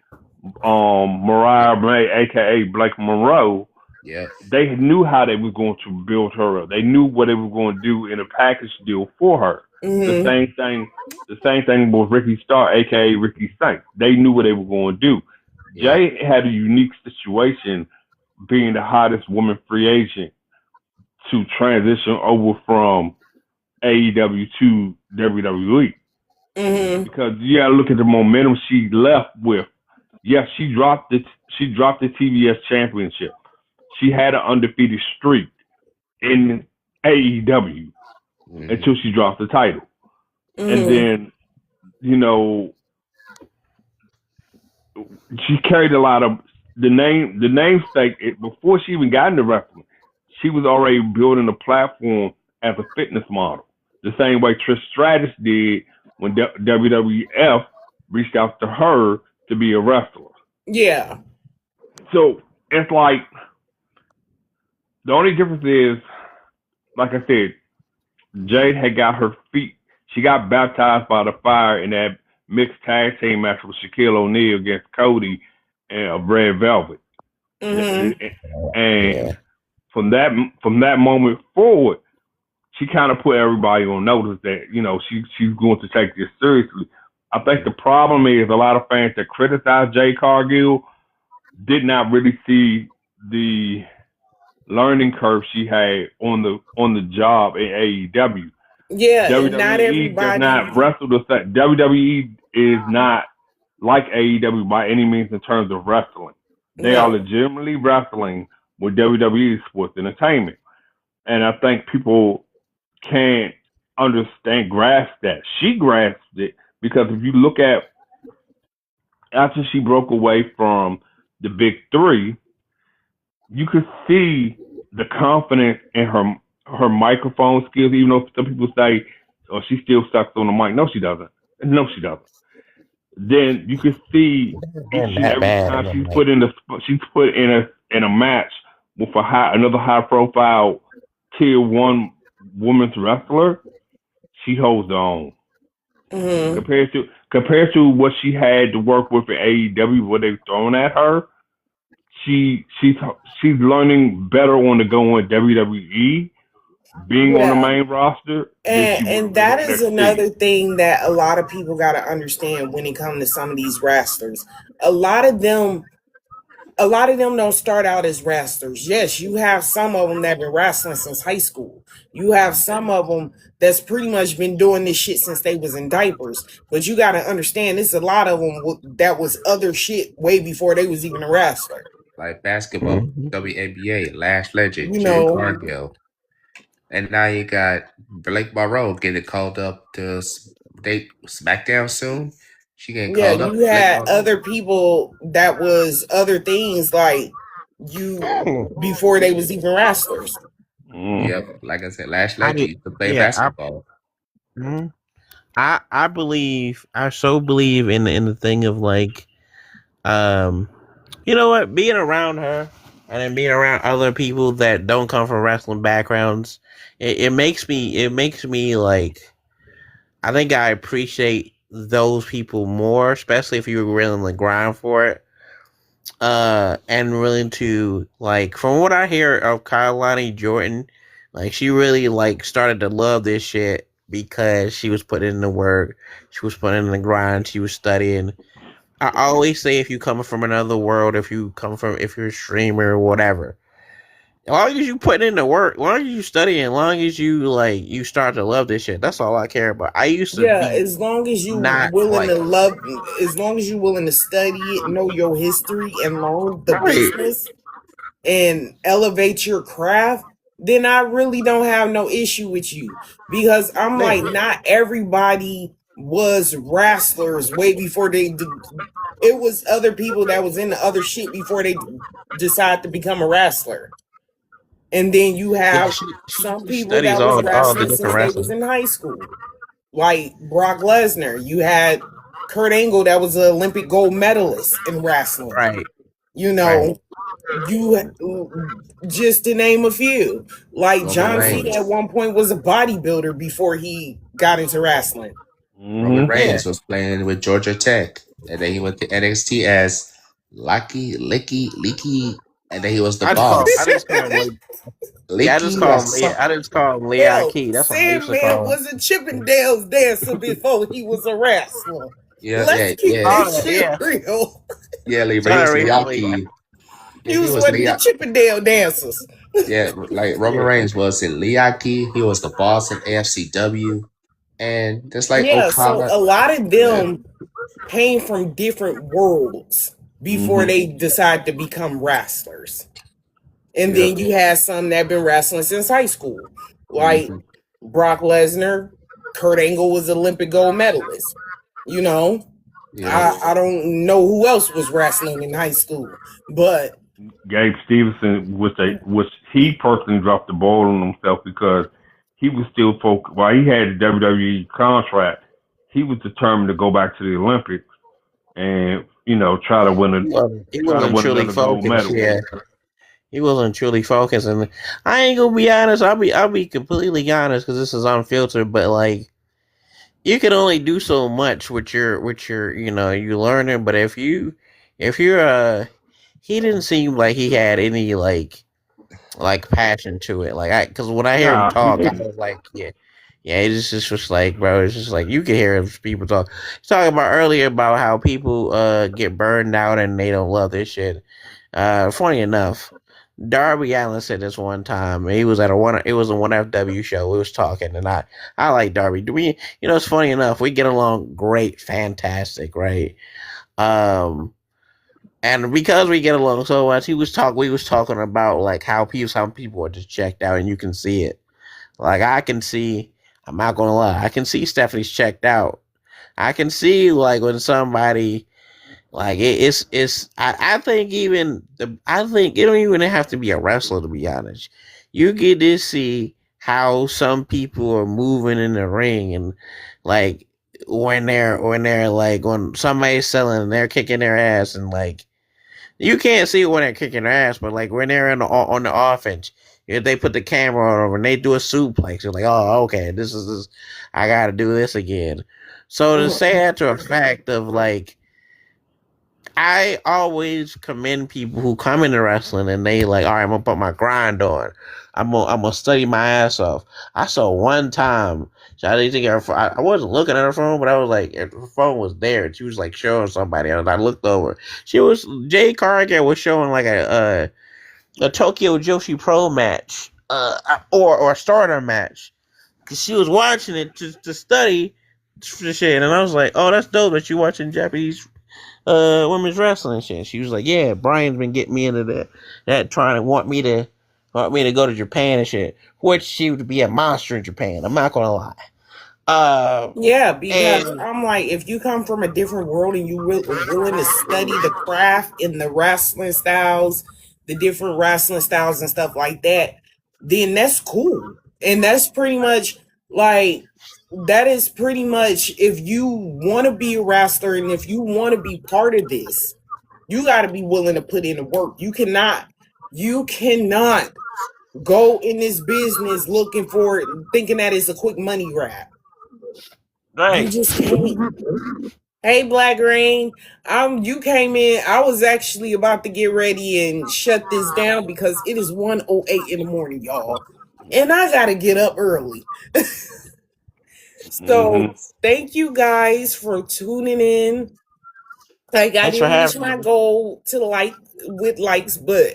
Mariah May, aka Blake Monroe, Yep. they knew how they were going to build her up. They knew what they were going to do in a package deal for her. The same thing with Ricky Starr, aka Ricky Saints. They knew what they were going to do. Jay had a unique situation being the hottest woman free agent to transition over from AEW to WWE. Because you gotta look at the momentum she left with. Yes, she dropped the TBS championship. She had an undefeated streak in AEW until she dropped the title. And then, she carried a lot of the namesake before she even got into wrestling. She was already building a platform as a fitness model, the same way Trish Stratus did when WWF reached out to her to be a wrestler. Yeah. So it's like the only difference is, like I said, Jade had got her feet. She got baptized by the fire in that mixed tag team match with Shaquille O'Neal against Cody and Red Velvet. And from that moment forward, she kind of put everybody on notice that she's going to take this seriously. I think the problem is a lot of fans that criticize Jade Cargill did not really see the learning curve she had on the job in AEW. Yeah, WWE and not everybody does not wrestle the same. WWE is not like AEW by any means in terms of wrestling. They are legitimately wrestling with WWE sports entertainment. And I think people can't grasp that. She grasped it because if you look at after she broke away from the big three, you could see the confidence in her microphone skills, even though some people say, oh, she still sucks on the mic. No, she doesn't. No, she doesn't. Then you can see each and every time she's put in a match with another high profile tier 1 women's wrestler, she holds on. Compared to what she had to work with in AEW, what they've thrown at her, she's learning better on the go in WWE, being on the main roster. And that is another thing that a lot of people got to understand when it comes to some of these wrestlers. A lot of them don't start out as wrestlers. Yes, you have some of them that have been wrestling since high school. You have some of them that's pretty much been doing this shit since they was in diapers. But you got to understand, there's a lot of them that was other shit way before they was even a wrestler. Like basketball, WNBA, Lash Legend, Jade Cargill. And now you got Blake Monroe getting called up to date SmackDown soon. She getting Yeah, called up. you Blake had Monroe. other people that was other things like you before they was even wrestlers. Mm. Yep, like I said, Lash I Legend did, used to play yeah. basketball. Mhm. I believe, I so believe in the thing of like, um, you know what, being around her and then being around other people that don't come from wrestling backgrounds, it makes me like, I think I appreciate those people more, especially if you're willing to grind for it. And willing to, like, from what I hear of Kailani Jordan, like she really like started to love this shit because she was putting in the work, she was putting in the grind, she was studying. I always say, if you come from another world, if you're a streamer or whatever, as long as you putting in the work, as long as you study, as long as you like you start to love this shit, that's all I care about. I used to Yeah, be as long as you not willing like, to love, as long as you willing to study it, know your history, and learn the right, business and elevate your craft, then I really don't have no issue with you because I'm yeah, like, not everybody was wrestlers way before it was other people that was in the other shit before they decide to become a wrestler. And then you yeah. have She some people studies that was all the wrestling different since they was wrestling. in high school, like Brock Lesnar. You had Kurt Angle that was an Olympic gold medalist in wrestling. Right, You right. know, you just to name a few. Like Roman John Cena at Reigns. one point was a bodybuilder before he got into wrestling. Roman Mm-hmm. Yeah, Reigns was playing with Georgia Tech, and then he went to NXT as Lucky Licky Leaky, and then he was the I boss. just call him Lee. Yeah, Leaky or I something. just call him Leon Hell, Key. That's what I used to Sandman call him. was a Chippendales dancer before he was a wrestler. Yeah, Let's yeah, keep yeah, this Oh shit yeah, real. yeah. Lee, but he trying was to recently. Leaki. He He was was one of the Leaki. Chippendale dancers. Yeah, like Roman Yeah, Reigns was in Leaki. He was the boss in AFCW, and just like Yeah, so Okada. a lot of Yeah. them came from different worlds before Mm-hmm. they decide to become wrestlers. And Yep. then you had some that been wrestling since high school, like Hmm. Brock Lesnar. Kurt Angle was Olympic gold medalist. You know, Yep. I don't know who else was wrestling in high school, but Gabe Stevenson, which he personally dropped the ball on himself because he was still focused. While he had a WWE contract, he was determined to go back to the Olympics and he try to wasn't win truly another gold focused. medal. Yeah, he wasn't truly focused, and I ain't gonna be honest. I'll be completely honest because this is unfiltered. But like, you can only do so much with your you learning. But if you're he didn't seem like he had any like passion to it. Like, because when I hear him Nah, he talk, I didn't. was like, yeah, yeah. It's just like, bro. It's just like you can hear people talk. He's talking about earlier about how people get burned out and they don't love this shit. Funny enough, Darby Allin said this one time. He was at a one. It was a one FW show. We was talking, and I like Darby. Do we? You know, it's funny enough. We get along great, fantastic, right? Um, and because we get along so much, we was talking about like how some people are just checked out, and you can see it. Like I can see, I'm not gonna lie, I can see Stephanie's checked out. I can see like when somebody like it's I think I think it don't even have to be a wrestler, to be honest. You get to see how some people are moving in the ring, and like when they're like when somebody's selling and they're kicking their ass, and like you can't see it when they're kicking their ass, but like when they're on the offense, if they put the camera on them and they do a suplex, you're like, oh, okay, this is this. I got to do this again. So to say that to a fact of like, I always commend people who come into wrestling and they like, all right, I'm gonna put my grind on. I'm gonna study my ass off. I saw one time. So I didn't think I wasn't looking at her phone, but I was like, her phone was there. And she was like showing somebody, and I looked over. She was Jay Cargill was showing like a Tokyo Joshi Pro match, or a starter match. Cause she was watching it to study the shit, and I was like, oh, that's dope that you watching Japanese women's wrestling shit. She was like, yeah, Brian's been getting me into that trying to want me to want me to go to Japan and shit, which she would be a monster in Japan. I'm not gonna lie. Yeah, because And I'm like, if you come from a different world and you willing to study the craft and the wrestling styles, the different wrestling styles and stuff like that, then that's cool. And that's pretty much like, that is pretty much, if you want to be a wrestler and if you want to be part of this, you got to be willing to put in the work. You cannot go in this business looking for it, thinking that it's a quick money grab. You right, just can't. Hey, Black Rain. You came in. I was actually about to get ready and shut this down because it is 1:08 in the morning, y'all. And I gotta get up early. Hmm. So thank you guys for tuning in. Like, I thanks for didn't reach having my me. goal to like with likes, but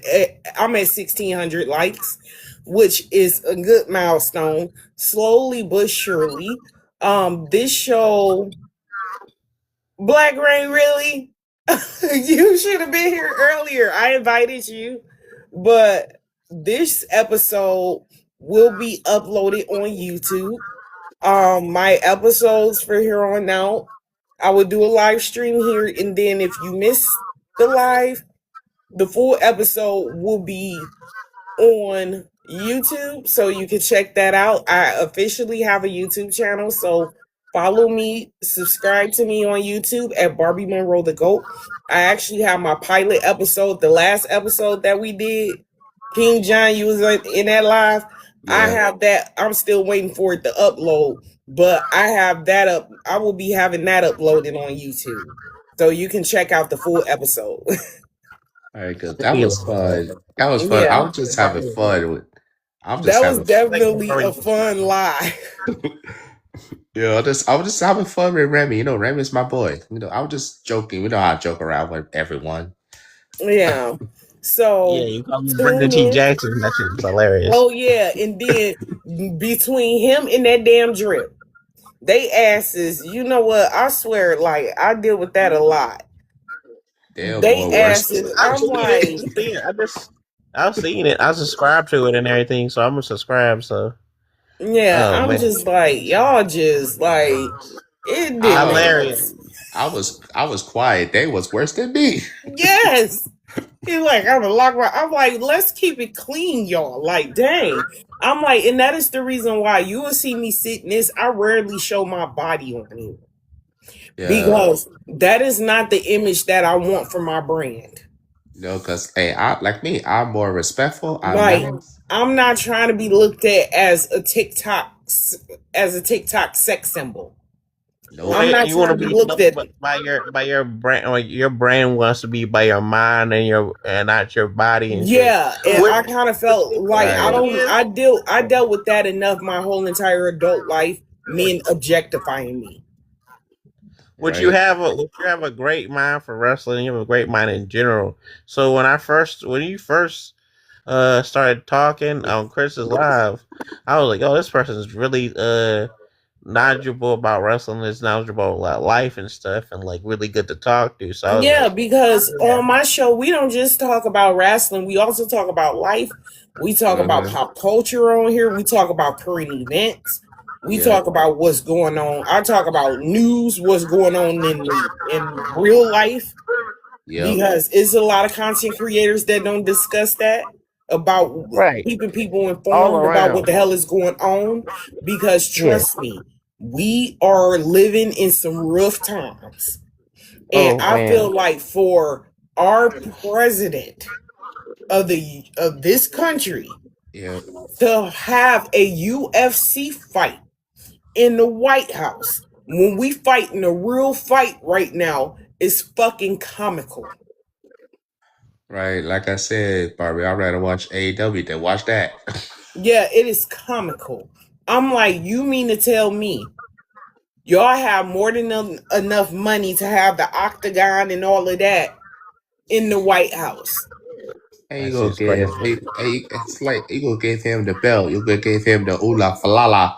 I'm at 1,600 likes, which is a good milestone. Slowly but surely. This show, Black Rain, really? You should have been here earlier. I invited you, but this episode will be uploaded on YouTube. My episodes for here on out, I will do a live stream here, and then if you miss the live, the full episode will be on YouTube, so you can check that out. I officially have a YouTube channel, so follow me, subscribe to me on YouTube at Barbie Monroe the Goat. I actually have my pilot episode, the last episode that we did. King John, you was in that live. I Yeah. have that. I'm still waiting for it to upload, but I have that up. I will be having that uploaded on YouTube, so you can check out the full episode. All right, good. That was fun. That was fun. I Yeah, was just having fun with. I'm just that was having. definitely a fun lie. Yeah, I was just having fun with Remy. You know, Remy's my boy. You know, I was just joking. We know how I joke around with everyone. Yeah. Yeah, So you call me Brandon tune T. in. Jackson. That shit was hilarious. Oh yeah, and then between him and that damn drip, they asses. You know what? I swear, like I deal with that a lot. Damn They boy, worse. asses. I've I'm seen it. like, I've seen it. I subscribe to it and everything, so I'm gonna subscribe. So, yeah. oh I'm man, just like y'all. Just like it didn't make no. hilarious. I was quiet. They was worse than me. Yes. He's like, I'm a lock. I'm like, let's keep it clean, y'all. Like, dang. I'm like, and that is the reason why you will see me sitting this. I rarely show my body on here Yeah. because that is not the image that I want for my brand. No, because hey, I like me. I'm more respectful. I'm Like, nice. I'm not trying to be looked at as a TikTok sex symbol. Nope. I'm not You want trying to to be be looked at. by your brand, or your brand wants to be by your mind and not your body and shit. Yeah, and Which, I kind of felt like I Right. don't. I dealt with that enough my whole entire adult life. Men objectifying me. Right. which you have a great mind for wrestling. You have a great mind in general. So when you first started talking on Chris's live, I was like, oh, this person is really knowledgeable about wrestling, is knowledgeable about life and stuff, and like really good to talk to. So I was Yeah, like, because yeah, on my show, we don't just talk about wrestling. We also talk about life. We talk about Uh-huh. pop culture on here. We talk about current events. We Yep. talk about what's going on. I talk about news, what's going on in real life, Yep. because it's a lot of content creators that don't discuss that, about right, keeping people all informed about what around. the hell is going on. Because Yeah. trust me, we are living in some rough times. And Oh I feel man. like for our president of this country Yep. to have a UFC fight in the White House when we fighting a real fight right now is fucking comical. Right. Like I said, Barbie, I'd rather watch AEW than watch that. Yeah, it is comical. I'm like, you mean to tell me y'all have more than enough money to have the octagon and all of that in the White House? Hey, you That's gonna just crazy. give it's like you gonna give him the belt, you gonna give him the ula falala,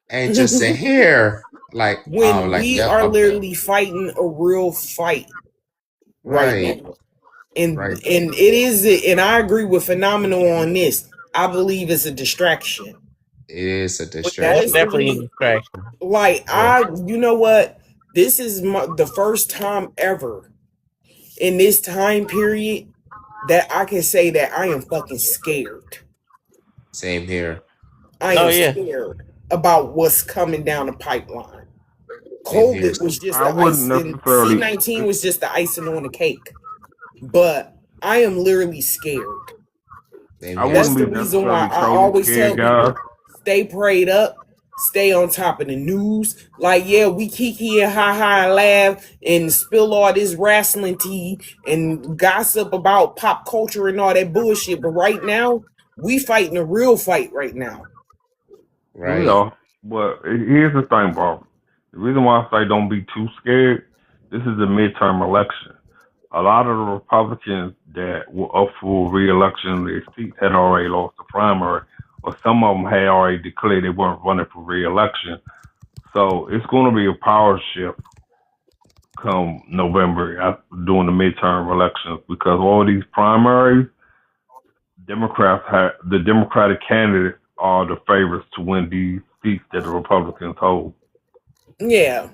and just say here, like When like we yep, are I'm literally fighting a real fight right right, now. And right, it is, and I agree with Phenomenal on this. I believe it's a distraction. It is a That That's is the distraction. definitely a reason. distraction. Like Yeah. you know what? This is the first time ever in this time period that I can say that I am fucking scared. Same here. I Oh am yeah. scared about what's coming down the pipeline. Same here. COVID was just I the wouldn't ice, and C necessarily. 19 was just the icing on the cake. But I am literally scared. Same I here. That's wouldn't be the reason why necessarily I totally always tell scared, guys. people stay prayed up, stay on top of the news. Like, yeah, we kiki and ha ha and laugh and spill all this wrestling tea and gossip about pop culture and all that bullshit. But right now, we fighting a real fight right now. We Right. are. But here's the thing, Bob. The reason why I say don't be too scared, this is a midterm election. A lot of the Republicans that were up for re-election, their seats had already lost the primary, or some of them had already declared they weren't running for re-election. So it's going to be a power shift come November during the midterm elections because all these primaries, the Democratic candidates are the favorites to win these seats that the Republicans hold. Yeah.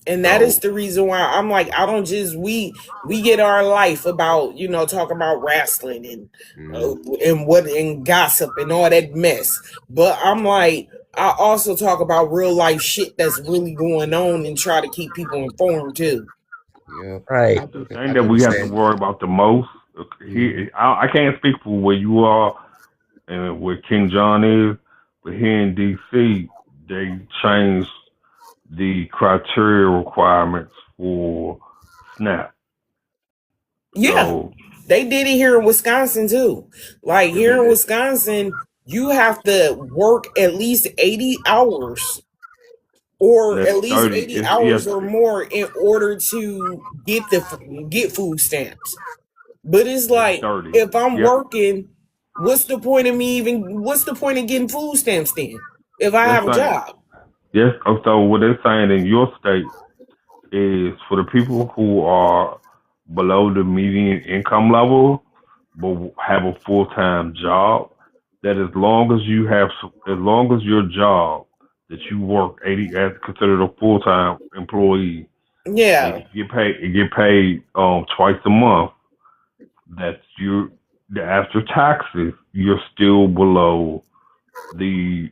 And that is So the reason why I'm like, I don't just we get our life about talking about wrestling Mm, and gossip and all that mess, but I'm like, I also talk about real life shit that's really going on and try to keep people informed too. yep. Right. the I thing that do the we have to same. worry about the most Mm-hmm. here, I can't speak for where you are and where King John is, but here in D.C. they changed the criteria requirements for SNAP. Yeah, So they did it here in Wisconsin too. Like if here in it, Wisconsin, you have to work at least 80 hours or that's at least 30. 80 It's yes, hours or more in order to get food stamps. But it's it's like, 30. if I'm Yes, working, what's the point of getting food stamps then if I they're have a saying job? yes. So what they're saying in your state is for the people who are below the median income level but have a full time job. That as long as your job that you work 80 as considered a full time employee, and Yeah. you get paid twice a month. That's you. After taxes, you're still below the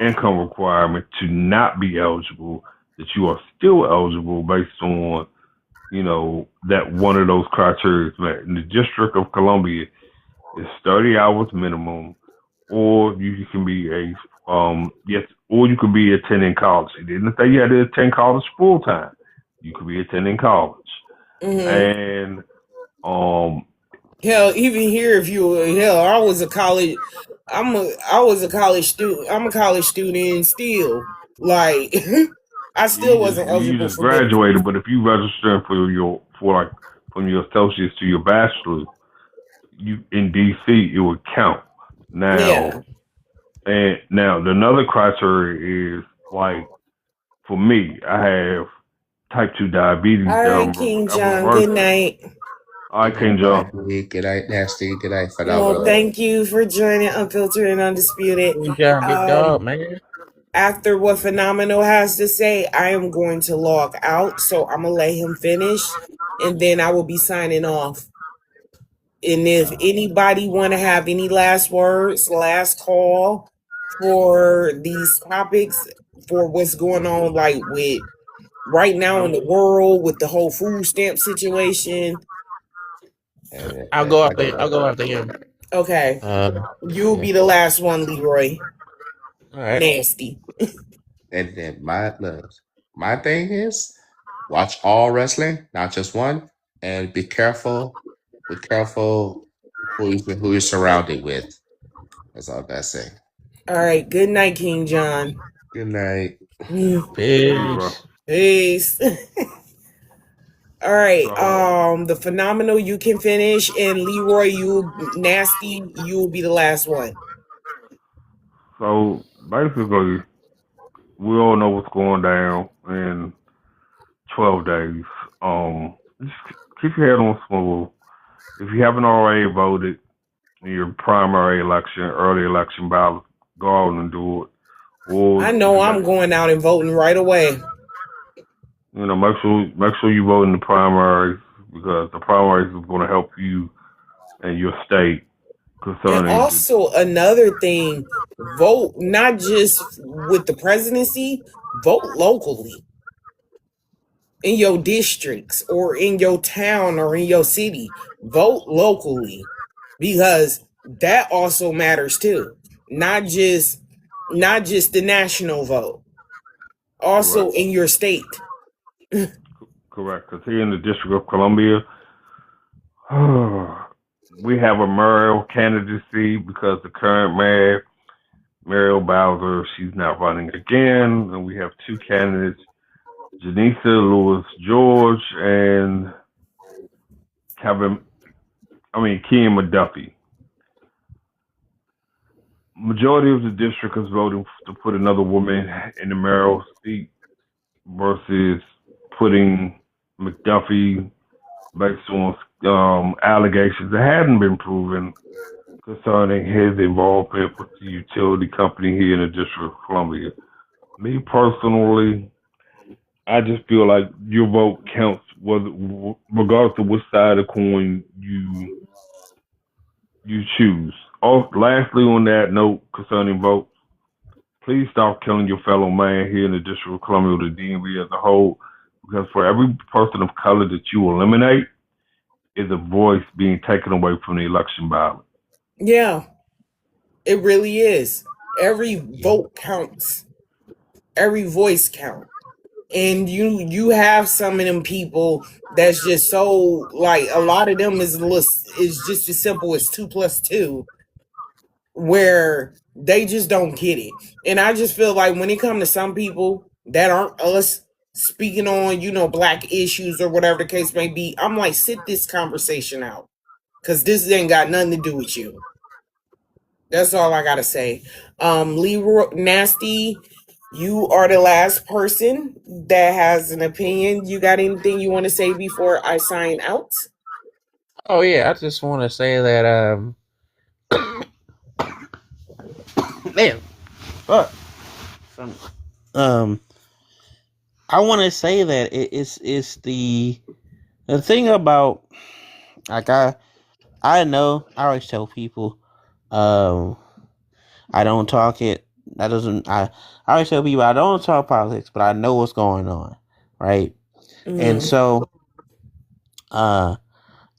income requirement to not be eligible. That you are still eligible based on that one of those criteria is met. In the District of Columbia, it's 30 hours minimum, or you can be or you could be attending college. It didn't say you had to attend college full time. You could be attending college, Hmm. and um, Hell, even here, if you hell, I was a college. I was a college student. I'm a college student still. Like, I still wasn't you eligible just for benefits. graduated. But if you register from your associates to your bachelor's, you in DC it would count. Yeah. Now now another criteria is like for me, I have type 2 diabetes All that right, King I'm John. Good reversing. night. All Good right, King night, John. Bobby. Good night, Nasty. Good night, Well, Phenomenal. thank you for joining Unfiltered and Undisputed. Good job, big dog, man. After what Phenomenal has to say, I am going to log out. So I'm going to let him finish and then I will be signing off. And if anybody want to have any last words, last call for these topics, for what's going on, like with right now in the world with the whole food stamp situation. I'll go after. I'll go after him. Okay. You'll Yeah. be the last one, Leroy. All right. Nasty. And then my thing is watch all wrestling, not just one, and be careful. Be careful who you're surrounded with. That's all I gotta say. All right. Good night, King John. Good night. Hey, bro. Peace. Peace. All right. So, The Phenomenal, you can finish, and Leroy, you Nasty, you will be the last one. so basically, we all know what's going down in 12 days. Just keep your head on swivel. If you haven't already voted, your primary election, early election ballots, go out and do it. Or I know I'm going out and voting right away. make sure you vote in the primaries because the primaries is going to help you and your state And concerning the also another thing, vote not just with the presidency, vote locally in your districts or in your town or in your city. Vote locally because that also matters too. Not just the national vote. Also correct, in your state. correct. Because here in the District of Columbia, we have a mayoral candidacy because the current mayor, Muriel Bowser, she's not running again, and we have two candidates, Janisa Lewis George and Kevin, Ken McDuffie. Majority of the district is voting to put another woman in the mayoral seat versus putting McDuffie based on allegations that hadn't been proven concerning his involvement with the utility company here in the District of Columbia. Me personally, I just feel like your vote counts, regardless of which side of the coin you choose. Oh, lastly, on that note concerning votes, please stop killing your fellow man here in the District of Columbia or the DMV as a whole, because for every person of color that you eliminate is a voice being taken away from the election ballot. Yeah, it really is. Every Yeah. vote counts. Every voice counts. And you have some of them people that's just so like a lot of them is just as simple as 2 plus 2, where they just don't get it. And I just feel like when it comes to some people that aren't us speaking on black issues or whatever the case may be, I'm like, sit this conversation out because this ain't got nothing to do with you. That's all I gotta say. Leroy Nasty, you are the last person that has an opinion. You got anything you want to say before I sign out? Oh yeah, I just want to say that man, fuck. Some, um, I want to say that it's the thing about like I know I always tell people um I don't talk it that doesn't I always tell people I don't talk politics but I know what's going on, right? And Mm-hmm. so uh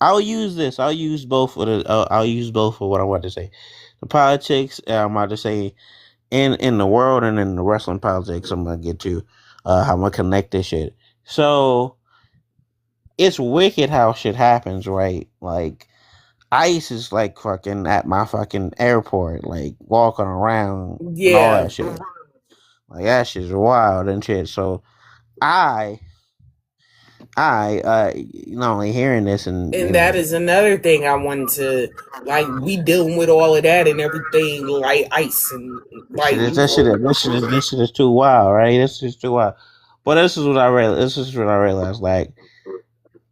I'll use this. I'll use both for what I want to say. The politics I'm about to say in the world and in the wrestling politics I'm gonna get to how I'm gonna connect this shit. So it's wicked how shit happens, right? Like ICE is like fucking at my fucking airport, like walking around and all Yeah, that shit. Like that shit's wild and shit. So I not only hearing this and and that is another thing I wanted to like. We dealing with all of that and everything like ice and like this shit is too wild, right? This is too wild. But this is what I realized. Like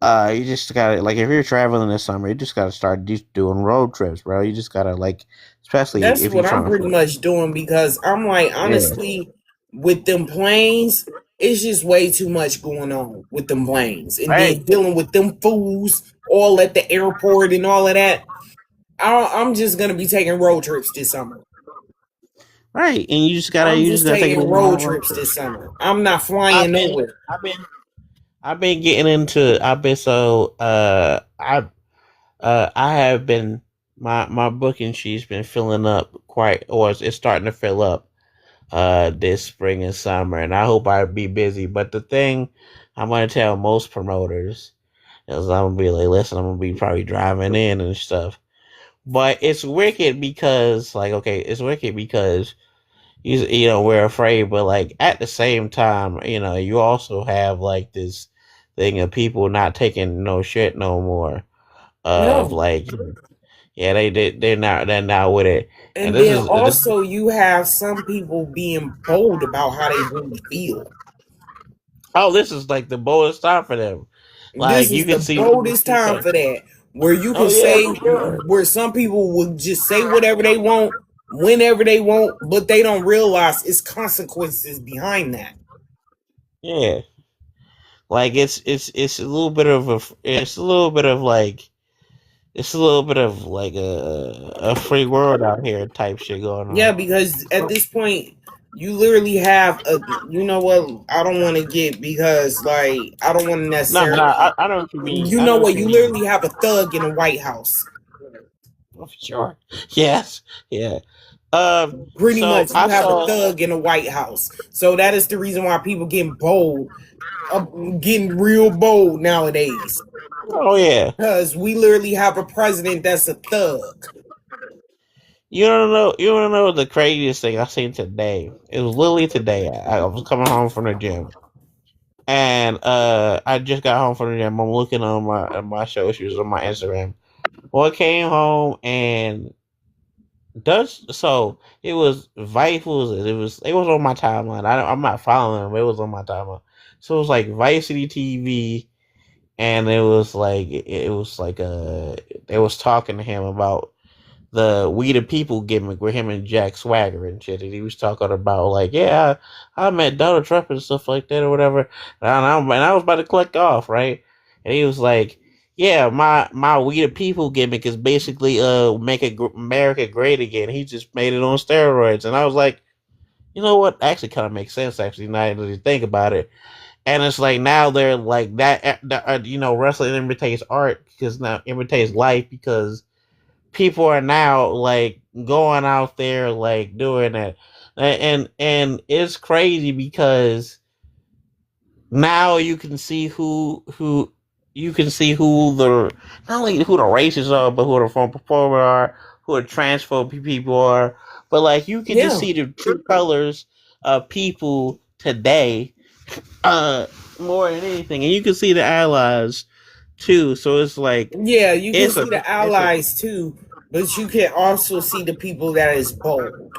you just gotta like if you're traveling this summer, you just gotta start doing road trips, bro. You just gotta like, especially That's if you're what I'm trying pretty to, much doing because I'm like, yeah, honestly, with them planes, it's just way too much going on with them planes. And right, then dealing with them fools all at the airport and all of that. I'm just going to be taking road trips this summer. right, and I'm you just just gotta take it taking easy road on road trips trips. this summer. I'm not I've flying been, nowhere. I've been getting into, I've been so, I have been, my booking sheet's been filling up quite, or it's starting to fill up this spring and summer, and I hope I be busy. But the thing I'm gonna tell most promoters is I'm gonna be like, listen, I'm gonna be probably driving in and stuff. But it's wicked because like okay, it's wicked because you know we're afraid, but like at the same time, you know, you also have like this thing of people not taking no shit no more. Of No. like yeah, they're not with it. And And then also you have some people being bold about how they really feel. oh, this is like the boldest time for them. This Like you is can the see them boldest time for that. where you can Oh yeah, say, for sure. where some people will just say whatever they want, whenever they want, but they don't realize it's consequences behind that. Yeah, like it's a little bit of it's a little bit of like it's a little bit of like a free world out here type shit going Yeah, on. because at this point, you literally have a, you know what, I don't want to get, because like, I don't want to No, no, necessarily, I know what you mean. you I know know what what, you you mean. literally have a thug in the White House. Oh, for sure. Yes. Yeah. Pretty So much, you I have a saw. thug in the White House. So that is the reason why people getting bold, getting real bold nowadays. Oh yeah. Because we literally have a president that's a thug. You don't know. You don't know the craziest thing I seen today. It was literally today. I was coming home from the gym, and I just got home from the gym. I'm looking on my socials on my Instagram. Well, I came home and Dutch. So it was Vice. What was it? It was on my timeline. I'm not following them. It was on my timeline. So it was like Vice City TV, and it was like they was talking to him about the We the People gimmick with him and Jack Swagger and shit. And he was talking about like, yeah, I met Donald Trump and stuff like that or whatever. And I was about to click off, right? And he was like, yeah, my We the People gimmick is basically make America great again. He just made it on steroids. And I was like, you know what? Actually, kind of makes sense. Actually, now that you think about it. And it's like now they're like wrestling imitates art because now imitates life because people are now like going out there like doing that, and it's crazy because now you can see who the not only who the racists are, but who the former performer are, who the transphobic people are, but like you can just Yeah. see the true colors of people today, uh, more than anything, and you can see the allies too. So it's like Yeah, you can it's a see the it's a allies too, but you can also see the people that is bold.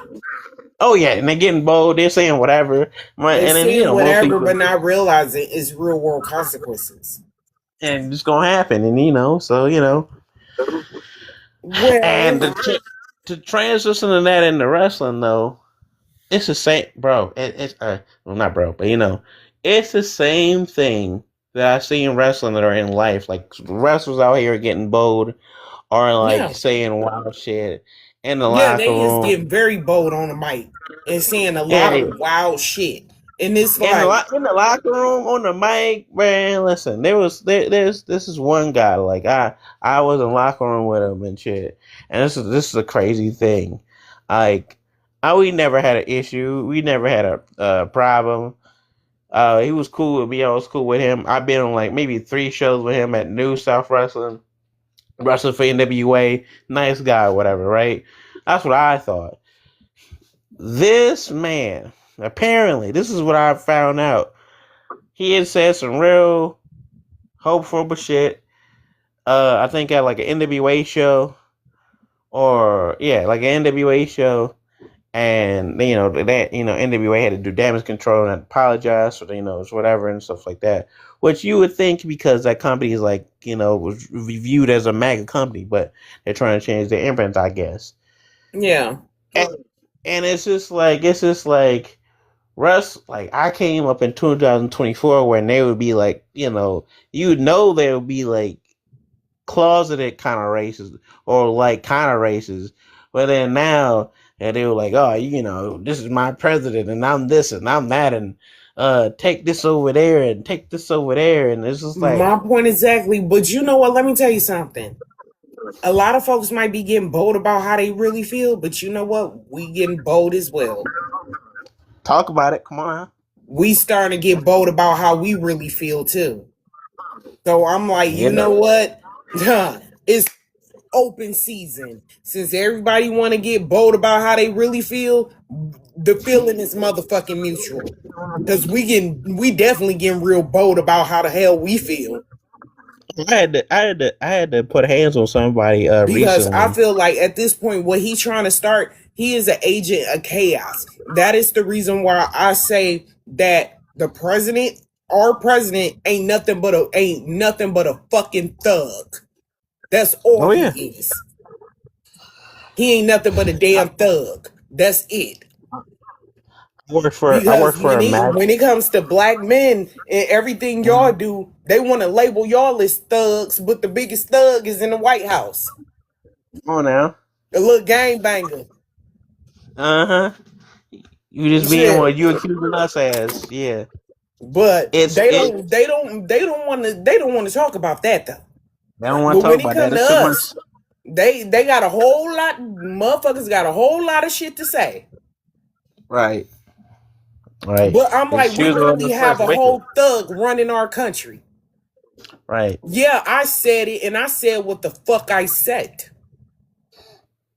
oh yeah, and they're getting bold. They're saying whatever, They're and then saying most whatever, people, but not realizing it's real world consequences. and it's gonna happen, and so and Well, to transition to that into wrestling though, it's the same, bro. It's well, not bro, but it's the same thing that I see in wrestling that are in life. Like wrestlers out here getting bold or like yeah. saying wild shit in the Yeah, locker they is getting room. very bold on the mic and saying a lot Yeah, of wild shit. And it's like, in the locker room on the mic, man. Listen, there's this is one guy like I was in the locker room with him and shit, and this is a crazy thing, like we never had an issue, we never had a problem. He was cool with me, I was cool with him. I've been on like maybe 3 shows with him at New South Wrestling, wrestling for NWA. Nice guy, whatever, right? That's what I thought. This man, apparently, this is what I found out. He had said some real hopeful shit. I think at like an NWA show, or yeah, like an NWA show, and that NWA had to do damage control and apologize for whatever and stuff like that. Which you would think because that company is like was viewed as a mega company, but they're trying to change their imprint, I guess. yeah, And, and it's just like Russ, like I came up in 2024 when they would be like, they would be like closeted kind of racist or like kind of racist. But then now, and they were like, oh, this is my president and I'm this and I'm that and take this over there and take this over there. And it's just like, my point exactly. But you know what? Let me tell you something. A lot of folks might be getting bold about how they really feel, but you know what? We getting bold as well. talk about it. Come on. We starting to get bold about how we really feel too. So I'm like, you Yeah. know what? It's open season. Since everybody want to get bold about how they really feel, the feeling is motherfucking mutual. Cause we definitely getting real bold about how the hell we feel. I had to put hands on somebody Because I recently. feel like at this point, what he's trying to start, he is an agent of chaos. That is the reason why I say that our president, ain't nothing but a fucking thug. That's all Oh he yeah. is. He ain't nothing but a I damn thug. That's it. I Because work for when a it mag. when it comes to black men and everything y'all do, they want to label y'all as thugs, but the biggest thug is in the White House. Come on now. A little gangbanger. Uh-huh. You just being Shit. what you accusing us as. Yeah. But It's they it don't they don't they don't want to they don't want to talk about that though. they don't want But to talk when it about that. come to It's too much. us, they got a whole lot motherfuckers got a whole lot of shit to say. Right. Right. But I'm like, we Excuse me on really the have first a wicked. whole thug running our country. Right. Yeah, I said it and I said what the fuck I said.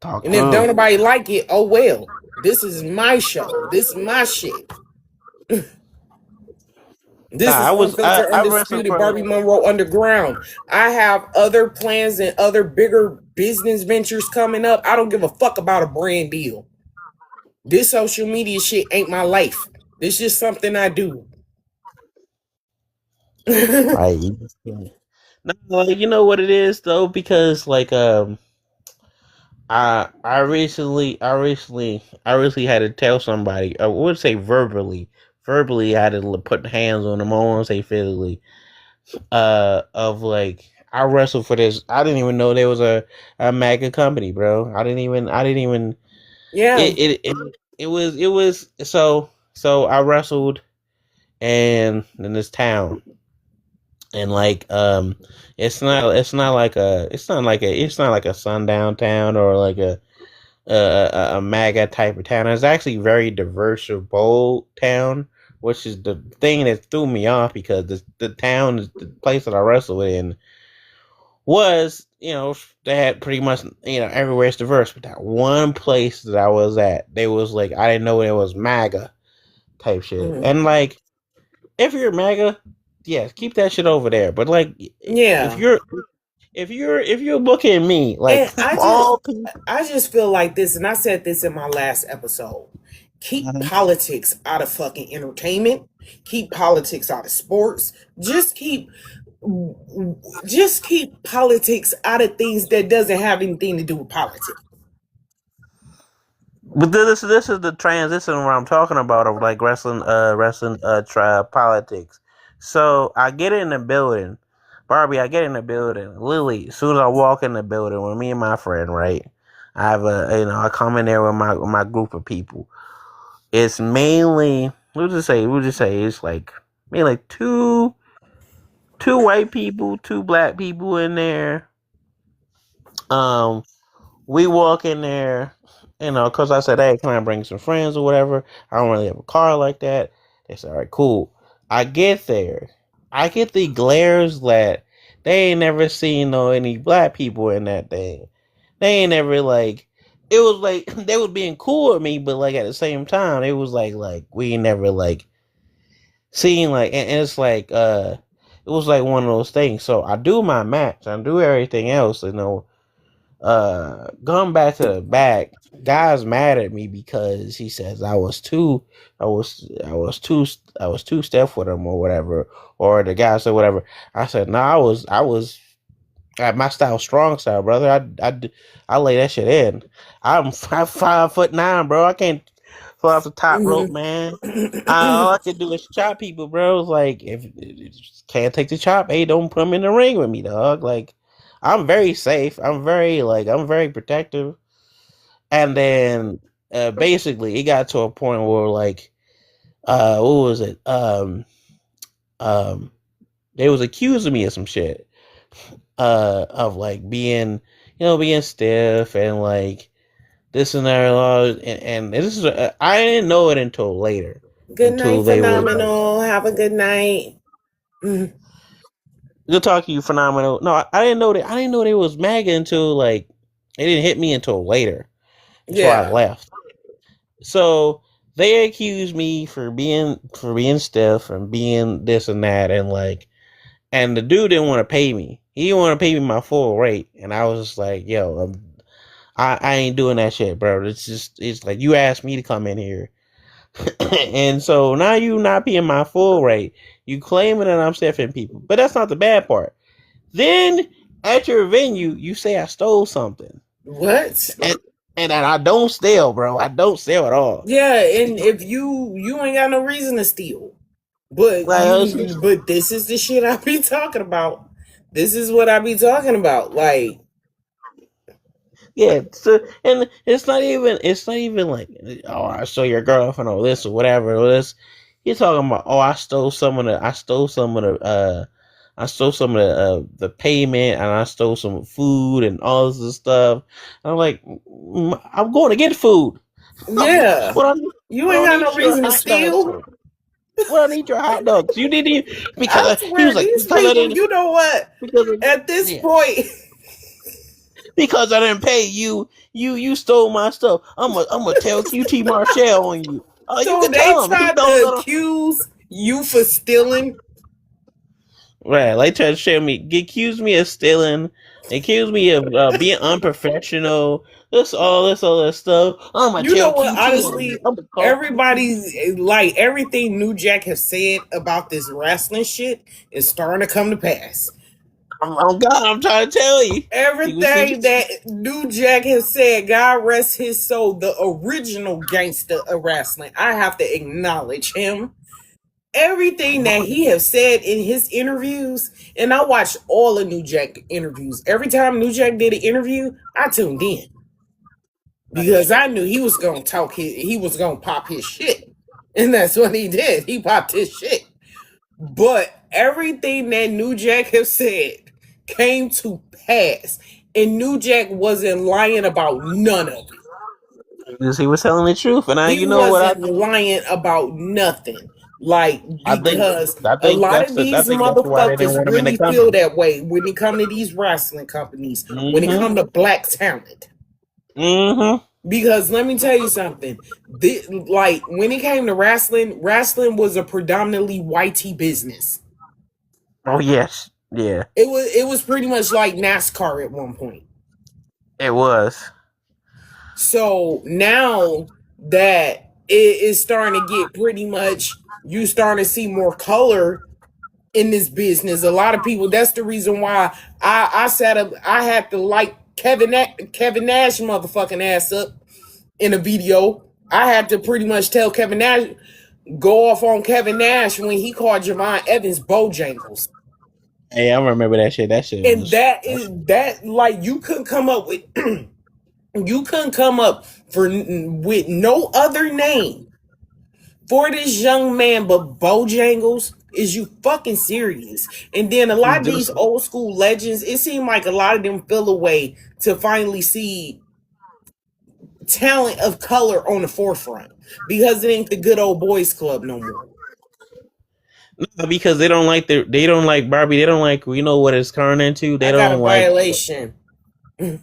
Talk And to if don't him. nobody like it, oh well. This is my show. This is my shit. This Nah, is Unfiltered I wrestled Undisputed for Barbie Monroe Underground. I have other plans and other bigger business ventures coming up. I don't give a fuck about a brand deal. This social media shit ain't my life. This just something I do. right. No, like, you know what it is though, because like I recently had to tell somebody. I would say verbally. Verbally, I had to put hands on them. I won't say physically. Of like I wrestled for this. I didn't even know there was a MAGA company, bro. I didn't even. Yeah. It was so I wrestled in this town, and like it's not like a sundown town or like a MAGA type of town. It's actually very diverse or bold town, which is the thing that threw me off because the town, the place that I wrestled in, was, they had pretty much, everywhere it's diverse. But that one place that I was at, they was like, I didn't know it was MAGA type shit. Mhm. And like, if you're MAGA, yeah, keep that shit over there. But like, Yeah. if you're booking me, like And I just all people. I just feel like this, and I said this in my last episode. Keep Mhm. politics out of fucking entertainment. Keep politics out of sports. Just keep politics out of things that doesn't have anything to do with politics. But this is the transition where I'm talking about of like wrestling politics. So I get in the building, Barbie. I get in the building, Lily. As soon as I walk in the building with me and my friend, right? I have I come in there with my group of people. It's mainly we'll just say it's like maybe like two white people, two black people in there. Um, we walk in there, because I said, hey, can I bring some friends or whatever? I don't really have a car like that. They said, all right, cool. I get there. I get the glares that they ain't never seen any black people in that thing. They ain't never like, it was like, they was being cool with me, but like at the same time, it was like, we ain't never like seen like, and it's like, it was like one of those things. So I do my match, I do everything else, going back to the back, guy's mad at me because he says I was too stiff with him or whatever, or the guy said whatever. I said no, I was my style strong style, brother. I lay that shit in. I'm 5'9", bro. I can't fall off the top rope, man. All I can do is chop people, bro. Like if can't take the chop, hey, don't put them in the ring with me, dog. Like I'm very safe. I'm very protective. And then basically it got to a point where like what was it? Um they was accusing me of some shit. Of like being being stiff and like this and that and this is I didn't know it until later. Good Until night, they were like, phenomenal. Have a good night. Mhm. good talk to you, phenomenal. No, I didn't know that. I didn't know they was MAGA until like it didn't hit me until later, until I Yeah. left. So they accused me for being stiff and being this and that, and like, and the dude didn't want to pay me. He didn't want to pay me my full rate, and I was just like, yo, I ain't doing that shit, bro. It's like you asked me to come in here, and so now you not paying my full rate. You claiming that I'm stiffing people, but that's not the bad part. Then at your venue, you say I stole something. What? And I don't steal, bro. I don't steal at all. Yeah, and if you ain't got no reason to steal. But this is the shit I be talking about. This is what I be talking about. Like, yeah, so, and it's not even like, oh, I stole your girlfriend or this or whatever. Or this. You're talking about, oh, I stole some of the payment, and I stole some food and all this stuff. And I'm like, I'm going to get food. yeah, you ain't got no reason to steal. Well, I need your hot dogs. You didn't even, because I swear, he was like, these because I people, didn't, you know what? At this point, because I didn't pay you, you stole my stuff. I'm gonna tell QT Marshall on you. Oh, so you can they tell him. tried to accuse you for stealing. Right, like try to accuse me of stealing, accuse me of being unprofessional. All that stuff. I'm gonna You know tell what? QT. Honestly, everybody's like everything New Jack has said about this wrestling shit is starting to come to pass. Oh God, I'm trying to tell you. Everything that New Jack has said, God rest his soul, the original gangster of wrestling. I have to acknowledge him. Everything that he has said in his interviews, and I watched all the New Jack interviews. Every time New Jack did an interview, I tuned in because I knew he was gonna talk. He was gonna pop his shit, and that's what he did. He popped his shit. But everything that New Jack has said came to pass, and New Jack wasn't lying about none of it. Because he was telling the truth, and He wasn't lying about nothing. Like, because a lot of these motherfuckers really feel that way when it come to these wrestling companies, when it come to black talent. Because let me tell you something. Like, when it came to wrestling was a predominantly whitey business. Oh yes, yeah. It was pretty much like NASCAR at one point. It was. So now that it is starting to get pretty much, you starting to see more color in this business. A lot of people. That's the reason why I sat up. I had to like Kevin Nash motherfucking ass up in a video. I had to pretty much tell Kevin Nash, go off on Kevin Nash when he called Javon Evans Bojangles. Hey, I remember that shit. That shit. And that like you couldn't come up with. You couldn't come up with no other name for this young man but Bojangles. Is you fucking serious? And then a lot of these old school legends, it seemed like a lot of them fell away to finally see talent of color on the forefront because it ain't the good old boys club no more. No, because they don't like Barbie. They don't like, you know what it's turned into. They got don't a violation. They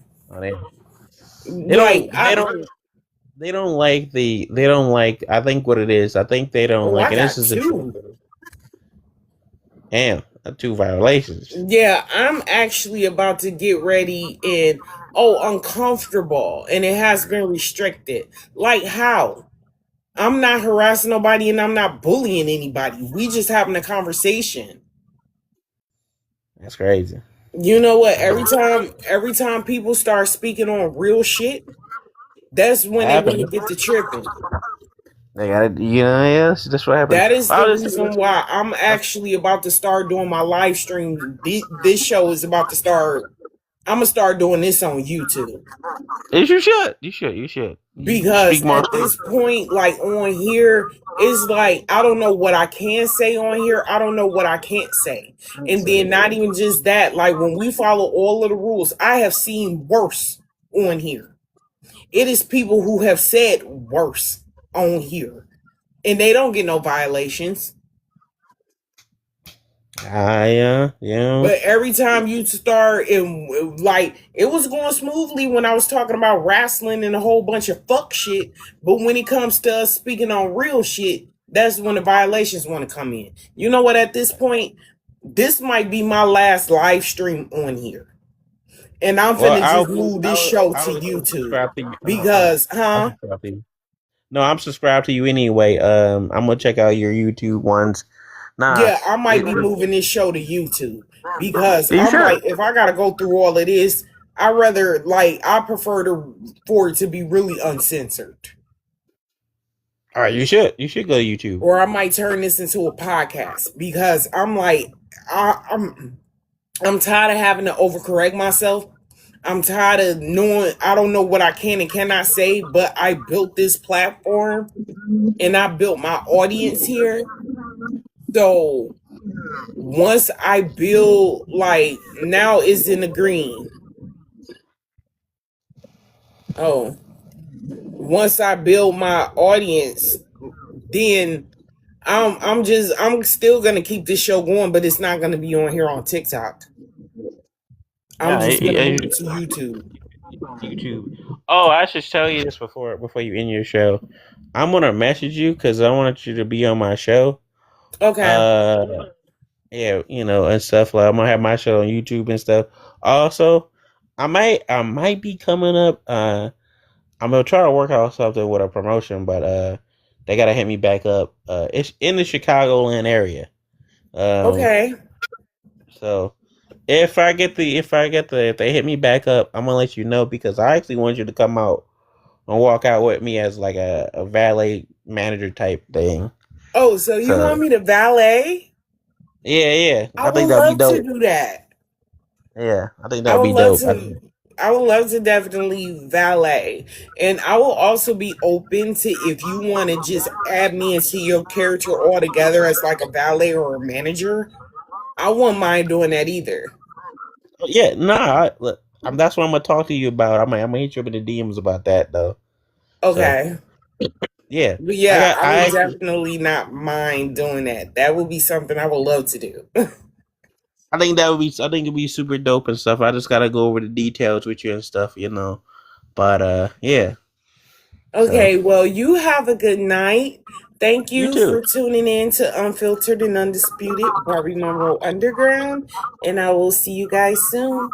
don't like. I think what it is. I think they don't like. And this is two. Damn, 2 violations. Yeah, I'm actually about to get ready and uncomfortable, and it has been restricted. Like how? I'm not harassing nobody and I'm not bullying anybody. We just having a conversation. That's crazy. You know what? Every time people start speaking on real shit, that's when they want to get to tripping. They got it. Yeah, that's what happened. That is the reason why I'm actually about to start doing my live stream. This show is about to start. I'm gonna start doing this on YouTube. You should. Because at this point, like on here, it's like I don't know what I can say on here. I don't know what I can't say. And then not even just that, like when we follow all of the rules, I have seen worse on here. It is people who have said worse on here. And they don't get no violations. Yeah. But every time you start, it was going smoothly when I was talking about wrestling and a whole bunch of fuck shit. But when it comes to us speaking on real shit, that's when the violations want to come in. You know what? At this point, this might be my last live stream on here. And I'm finna just move this show to YouTube. Because, No, I'm subscribed to you anyway. I'm gonna check out your YouTube ones. Yeah, I might be moving this show to YouTube because You I'm sure? like, if I gotta go through all of this, I prefer for it to be really uncensored. All right, you should go to YouTube. Or I might turn this into a podcast because I'm like, I'm tired of having to overcorrect myself. I'm tired of knowing I don't know what I can and cannot say, but I built this platform and I built my audience here. So once I build, like, now it's in the green. Oh, once I build my audience, then I'm still gonna keep this show going, but it's not gonna be on here on TikTok. I'm Yeah, just gonna move it to YouTube. YouTube. Oh, I should tell you this before you end your show. I'm gonna message you because I want you to be on my show. Okay. Yeah, and stuff like I'm gonna have my show on YouTube and stuff. Also, I might be coming up. I'm gonna try to work out something with a promotion, but they gotta hit me back up. It's in the Chicagoland area. Okay. So if they hit me back up, I'm gonna let you know because I actually want you to come out and walk out with me as like a valet manager type thing. Oh, so you want me to valet? Yeah. I I would think that'd be love to dope. do that. Yeah, I think I that'd would be love dope. to. I would love to definitely valet, and I will also be open to if you want to just add me into your character altogether as like a valet or a manager. I wouldn't mind doing that either. Yeah, nah. That's what I'm gonna talk to you about. I'm gonna hit you up in the DMs about that though. So Okay. yeah, But yeah, I I would actually, definitely not mind doing that. That would be something I would love to do. I think it'd be super dope and stuff. I just gotta go over the details with you and stuff. But yeah. So Okay, well, you have a good night. Thank you you too. for tuning in to Unfiltered and Undisputed Barbie Monroe Underground, and I will see you guys soon.